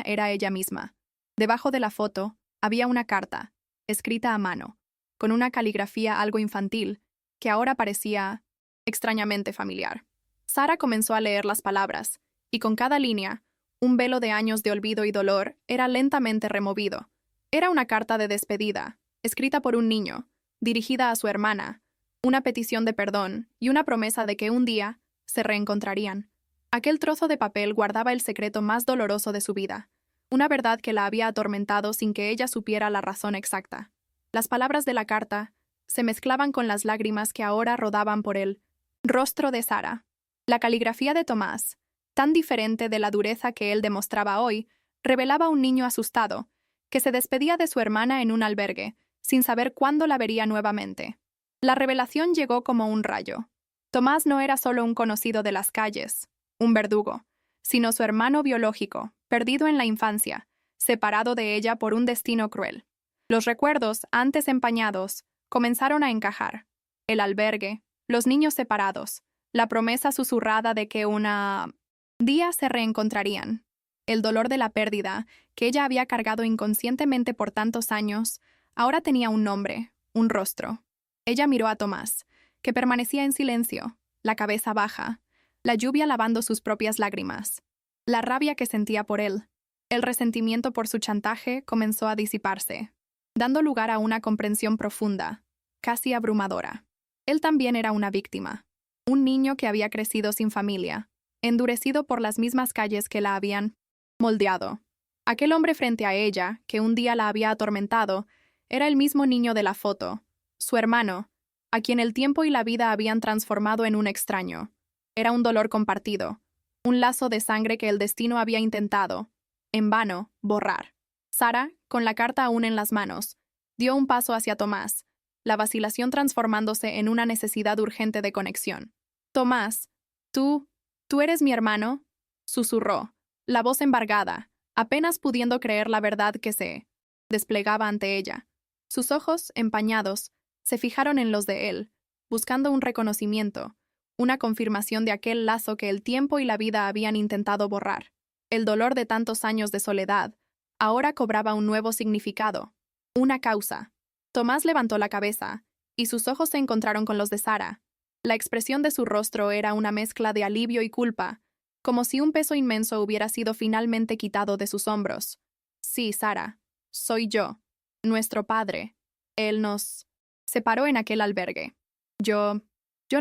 era ella misma. Debajo de la foto había una carta, escrita a mano, con una caligrafía algo infantil, que ahora parecía extrañamente familiar. Sara comenzó a leer las palabras, y con cada línea, un velo de años de olvido y dolor era lentamente removido. Era una carta de despedida, escrita por un niño, dirigida a su hermana, una petición de perdón y una promesa de que un día se reencontrarían. Aquel trozo de papel guardaba el secreto más doloroso de su vida, una verdad que la había atormentado sin que ella supiera la razón exacta. Las palabras de la carta se mezclaban con las lágrimas que ahora rodaban por el rostro de Sara. La caligrafía de Tomás, tan diferente de la dureza que él demostraba hoy, revelaba un niño asustado, que se despedía de su hermana en un albergue, sin saber cuándo la vería nuevamente. La revelación llegó como un rayo. Tomás no era solo un conocido de las calles, un verdugo, sino su hermano biológico, perdido en la infancia, separado de ella por un destino cruel. Los recuerdos, antes empañados, comenzaron a encajar. El albergue, los niños separados, la promesa susurrada de que una día se reencontrarían. El dolor de la pérdida, que ella había cargado inconscientemente por tantos años, ahora tenía un nombre, un rostro. Ella miró a Tomás, que permanecía en silencio, la cabeza baja, la lluvia lavando sus propias lágrimas. La rabia que sentía por él, el resentimiento por su chantaje comenzó a disiparse, dando lugar a una comprensión profunda, casi abrumadora. Él también era una víctima, un niño que había crecido sin familia, endurecido por las mismas calles que la habían moldeado. Aquel hombre frente a ella, que un día la había atormentado, era el mismo niño de la foto, su hermano, a quien el tiempo y la vida habían transformado en un extraño. Era un dolor compartido, un lazo de sangre que el destino había intentado, en vano, borrar. Sara, con la carta aún en las manos, dio un paso hacia Tomás, la vacilación transformándose en una necesidad urgente de conexión. «Tomás, ¿tú eres mi hermano?», susurró, la voz embargada, apenas pudiendo creer la verdad que se desplegaba ante ella. Sus ojos, empañados, se fijaron en los de él, buscando un reconocimiento, una confirmación de aquel lazo que el tiempo y la vida habían intentado borrar. El dolor de tantos años de soledad ahora cobraba un nuevo significado, una causa. Tomás levantó la cabeza, y sus ojos se encontraron con los de Sara. La expresión de su rostro era una mezcla de alivio y culpa, como si un peso inmenso hubiera sido finalmente quitado de sus hombros. «Sí, Sara, soy yo, nuestro padre. Él nos separó en aquel albergue. Yo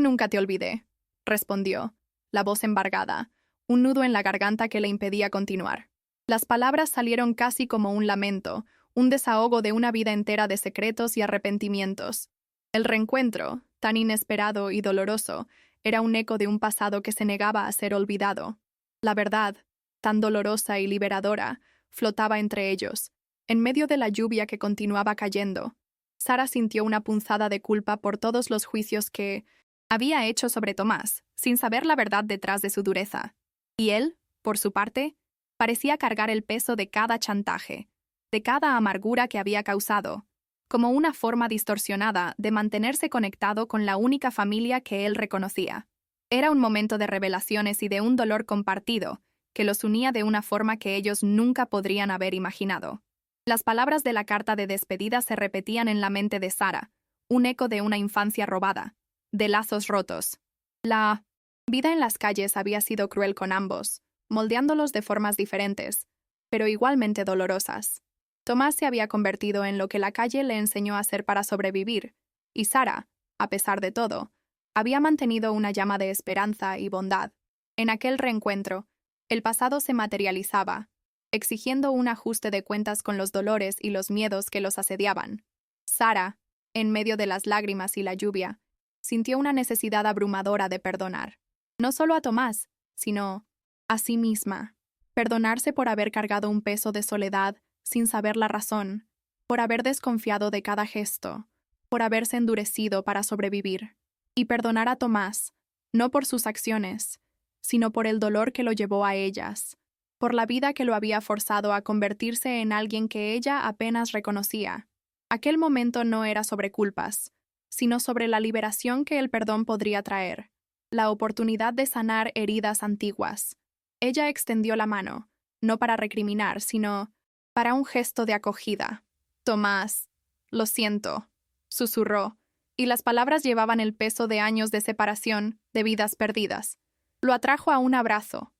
nunca te olvidé», respondió, la voz embargada, un nudo en la garganta que le impedía continuar. Las palabras salieron casi como un lamento, un desahogo de una vida entera de secretos y arrepentimientos. El reencuentro, tan inesperado y doloroso, era un eco de un pasado que se negaba a ser olvidado. La verdad, tan dolorosa y liberadora, flotaba entre ellos, en medio de la lluvia que continuaba cayendo. Sara sintió una punzada de culpa por todos los juicios que había hecho sobre Tomás, sin saber la verdad detrás de su dureza. Y él, por su parte, parecía cargar el peso de cada chantaje, de cada amargura que había causado, como una forma distorsionada de mantenerse conectado con la única familia que él reconocía. Era un momento de revelaciones y de un dolor compartido que los unía de una forma que ellos nunca podrían haber imaginado. Las palabras de la carta de despedida se repetían en la mente de Sara, un eco de una infancia robada, de lazos rotos. La vida en las calles había sido cruel con ambos, moldeándolos de formas diferentes, pero igualmente dolorosas. Tomás se había convertido en lo que la calle le enseñó a hacer para sobrevivir, y Sara, a pesar de todo, había mantenido una llama de esperanza y bondad. En aquel reencuentro, el pasado se materializaba, exigiendo un ajuste de cuentas con los dolores y los miedos que los asediaban. Sara, en medio de las lágrimas y la lluvia, sintió una necesidad abrumadora de perdonar, no solo a Tomás, sino a sí misma. Perdonarse por haber cargado un peso de soledad sin saber la razón, por haber desconfiado de cada gesto, por haberse endurecido para sobrevivir. Y perdonar a Tomás, no por sus acciones, sino por el dolor que lo llevó a ellas, por la vida que lo había forzado a convertirse en alguien que ella apenas reconocía. Aquel momento no era sobre culpas, sino sobre la liberación que el perdón podría traer, la oportunidad de sanar heridas antiguas. Ella extendió la mano, no para recriminar, sino para un gesto de acogida. Tomás, lo siento, susurró, y las palabras llevaban el peso de años de separación, de vidas perdidas. Lo atrajo a un abrazo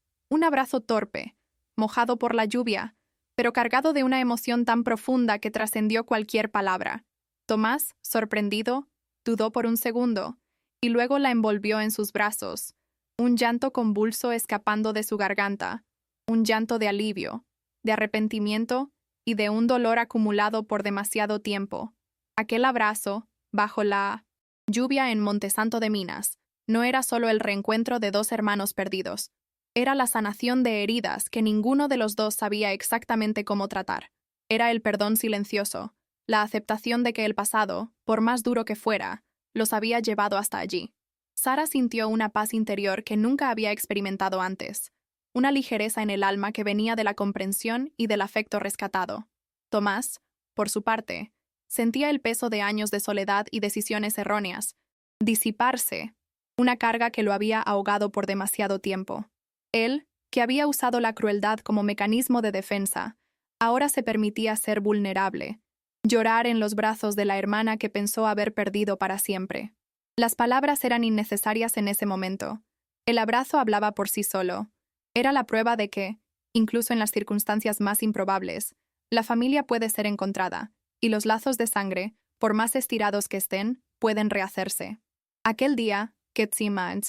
torpe, mojado por la lluvia, pero cargado de una emoción tan profunda que trascendió cualquier palabra. Tomás, sorprendido, dudó por un segundo, y luego la envolvió en sus brazos, un llanto convulso escapando de su garganta, un llanto de alivio, de arrepentimiento y de un dolor acumulado por demasiado tiempo. Aquel abrazo, bajo la lluvia en Montesanto de Minas, no era solo el reencuentro de dos hermanos perdidos, era la sanación de heridas que ninguno de los dos sabía exactamente cómo tratar. Era el perdón silencioso, la aceptación de que el pasado, por más duro que fuera, los había llevado hasta allí. Sara sintió una paz interior que nunca había experimentado antes, una ligereza en el alma que venía de la comprensión y del afecto rescatado. Tomás, por su parte, sentía el peso de años de soledad y decisiones erróneas disiparse, una carga que lo había ahogado por demasiado tiempo. Él, que había usado la crueldad como mecanismo de defensa, ahora se permitía ser vulnerable, llorar en los brazos de la hermana que pensó haber perdido para siempre. Las palabras eran innecesarias en ese momento. El abrazo hablaba por sí solo. Era la prueba de que, incluso en las circunstancias más improbables, la familia puede ser encontrada, y los lazos de sangre, por más estirados que estén, pueden rehacerse. Aquel día, Getsimant,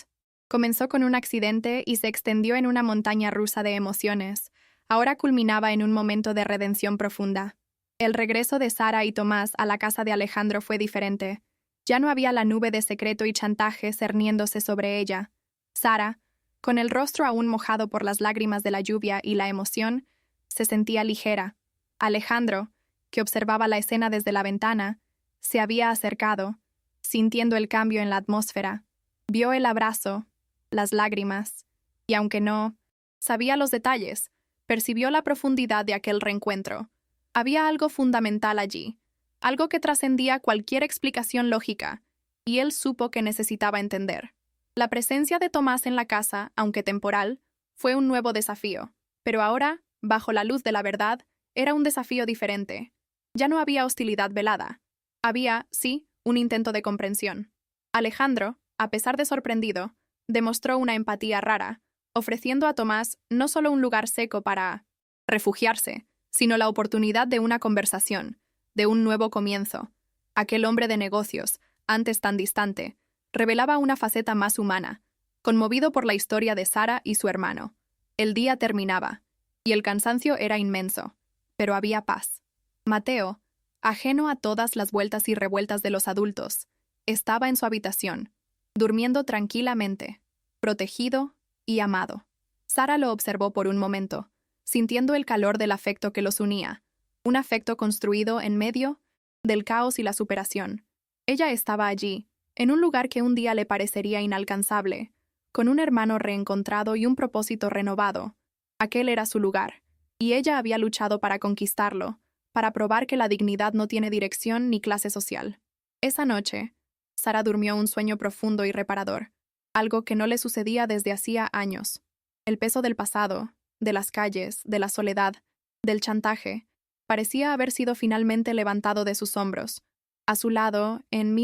comenzó con un accidente y se extendió en una montaña rusa de emociones. Ahora culminaba en un momento de redención profunda. El regreso de Sara y Tomás a la casa de Alejandro fue diferente. Ya no había la nube de secreto y chantaje cerniéndose sobre ella. Sara, con el rostro aún mojado por las lágrimas de la lluvia y la emoción, se sentía ligera. Alejandro, que observaba la escena desde la ventana, se había acercado, sintiendo el cambio en la atmósfera. Vio el abrazo, las lágrimas, y aunque no sabía los detalles, percibió la profundidad de aquel reencuentro. Había algo fundamental allí, algo que trascendía cualquier explicación lógica, y él supo que necesitaba entender. La presencia de Tomás en la casa, aunque temporal, fue un nuevo desafío, pero ahora, bajo la luz de la verdad, era un desafío diferente. Ya no había hostilidad velada. Había, sí, un intento de comprensión. Alejandro, a pesar de sorprendido, demostró una empatía rara, ofreciendo a Tomás no solo un lugar seco para refugiarse, sino la oportunidad de una conversación, de un nuevo comienzo. Aquel hombre de negocios, antes tan distante, revelaba una faceta más humana, conmovido por la historia de Sara y su hermano. El día terminaba, y el cansancio era inmenso, pero había paz. Mateo, ajeno a todas las vueltas y revueltas de los adultos, estaba en su habitación, durmiendo tranquilamente, protegido y amado. Sara lo observó por un momento, sintiendo el calor del afecto que los unía, un afecto construido en medio del caos y la superación. Ella estaba allí, en un lugar que un día le parecería inalcanzable, con un hermano reencontrado y un propósito renovado. Aquel era su lugar, y ella había luchado para conquistarlo, para probar que la dignidad no tiene dirección ni clase social. Esa noche, Sara durmió un sueño profundo y reparador, algo que no le sucedía desde hacía años. El peso del pasado, de las calles, de la soledad, del chantaje, parecía haber sido finalmente levantado de sus hombros. A su lado, en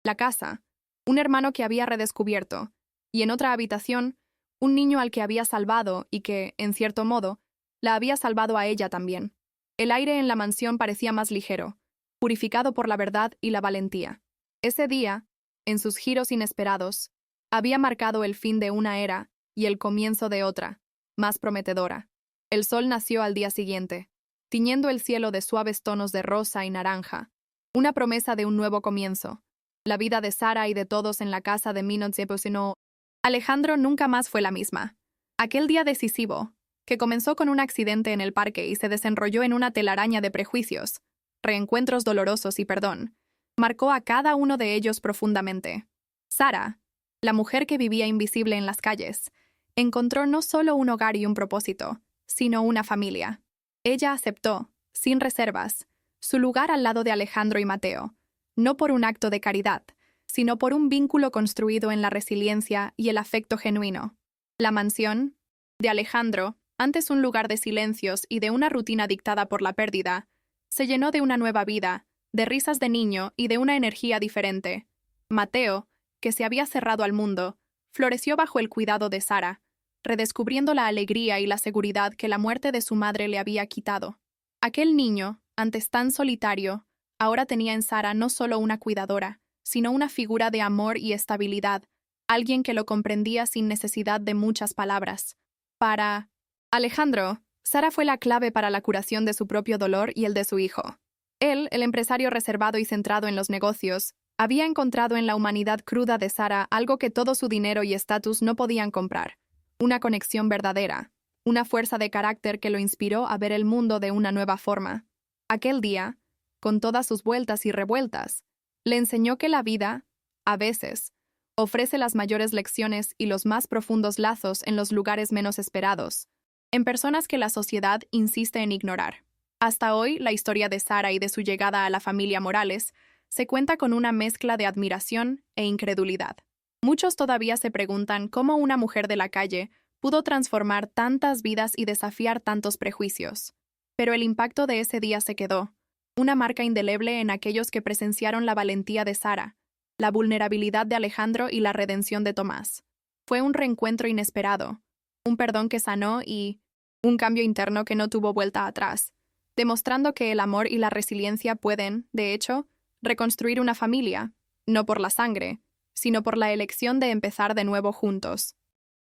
la casa, un hermano que había redescubierto, y en otra habitación, un niño al que había salvado y que, en cierto modo, la había salvado a ella también. El aire en la mansión parecía más ligero, purificado por la verdad y la valentía. Ese día, en sus giros inesperados, había marcado el fin de una era y el comienzo de otra, más prometedora. El sol nació al día siguiente, tiñendo el cielo de suaves tonos de rosa y naranja, una promesa de un nuevo comienzo. La vida de Sara y de todos en la casa de Minot-Zeposino. Alejandro nunca más fue la misma. Aquel día decisivo, que comenzó con un accidente en el parque y se desenrolló en una telaraña de prejuicios, reencuentros dolorosos y perdón, marcó a cada uno de ellos profundamente. Sara, la mujer que vivía invisible en las calles, encontró no solo un hogar y un propósito, sino una familia. Ella aceptó, sin reservas, su lugar al lado de Alejandro y Mateo, no por un acto de caridad, sino por un vínculo construido en la resiliencia y el afecto genuino. La mansión de Alejandro, antes un lugar de silencios y de una rutina dictada por la pérdida, se llenó de una nueva vida, de risas de niño y de una energía diferente. Mateo, que se había cerrado al mundo, floreció bajo el cuidado de Sara, redescubriendo la alegría y la seguridad que la muerte de su madre le había quitado. Aquel niño, antes tan solitario, ahora tenía en Sara no solo una cuidadora, sino una figura de amor y estabilidad, alguien que lo comprendía sin necesidad de muchas palabras. Para Alejandro, Sara fue la clave para la curación de su propio dolor y el de su hijo. Él, el empresario reservado y centrado en los negocios, había encontrado en la humanidad cruda de Sara algo que todo su dinero y estatus no podían comprar: una conexión verdadera, una fuerza de carácter que lo inspiró a ver el mundo de una nueva forma. Aquel día, con todas sus vueltas y revueltas, le enseñó que la vida, a veces, ofrece las mayores lecciones y los más profundos lazos en los lugares menos esperados, en personas que la sociedad insiste en ignorar. Hasta hoy, la historia de Sara y de su llegada a la familia Morales se cuenta con una mezcla de admiración e incredulidad. Muchos todavía se preguntan cómo una mujer de la calle pudo transformar tantas vidas y desafiar tantos prejuicios. Pero el impacto de ese día se quedó, una marca indeleble en aquellos que presenciaron la valentía de Sara, la vulnerabilidad de Alejandro y la redención de Tomás. Fue un reencuentro inesperado, un perdón que sanó y un cambio interno que no tuvo vuelta atrás, demostrando que el amor y la resiliencia pueden, de hecho, reconstruir una familia, no por la sangre, sino por la elección de empezar de nuevo juntos.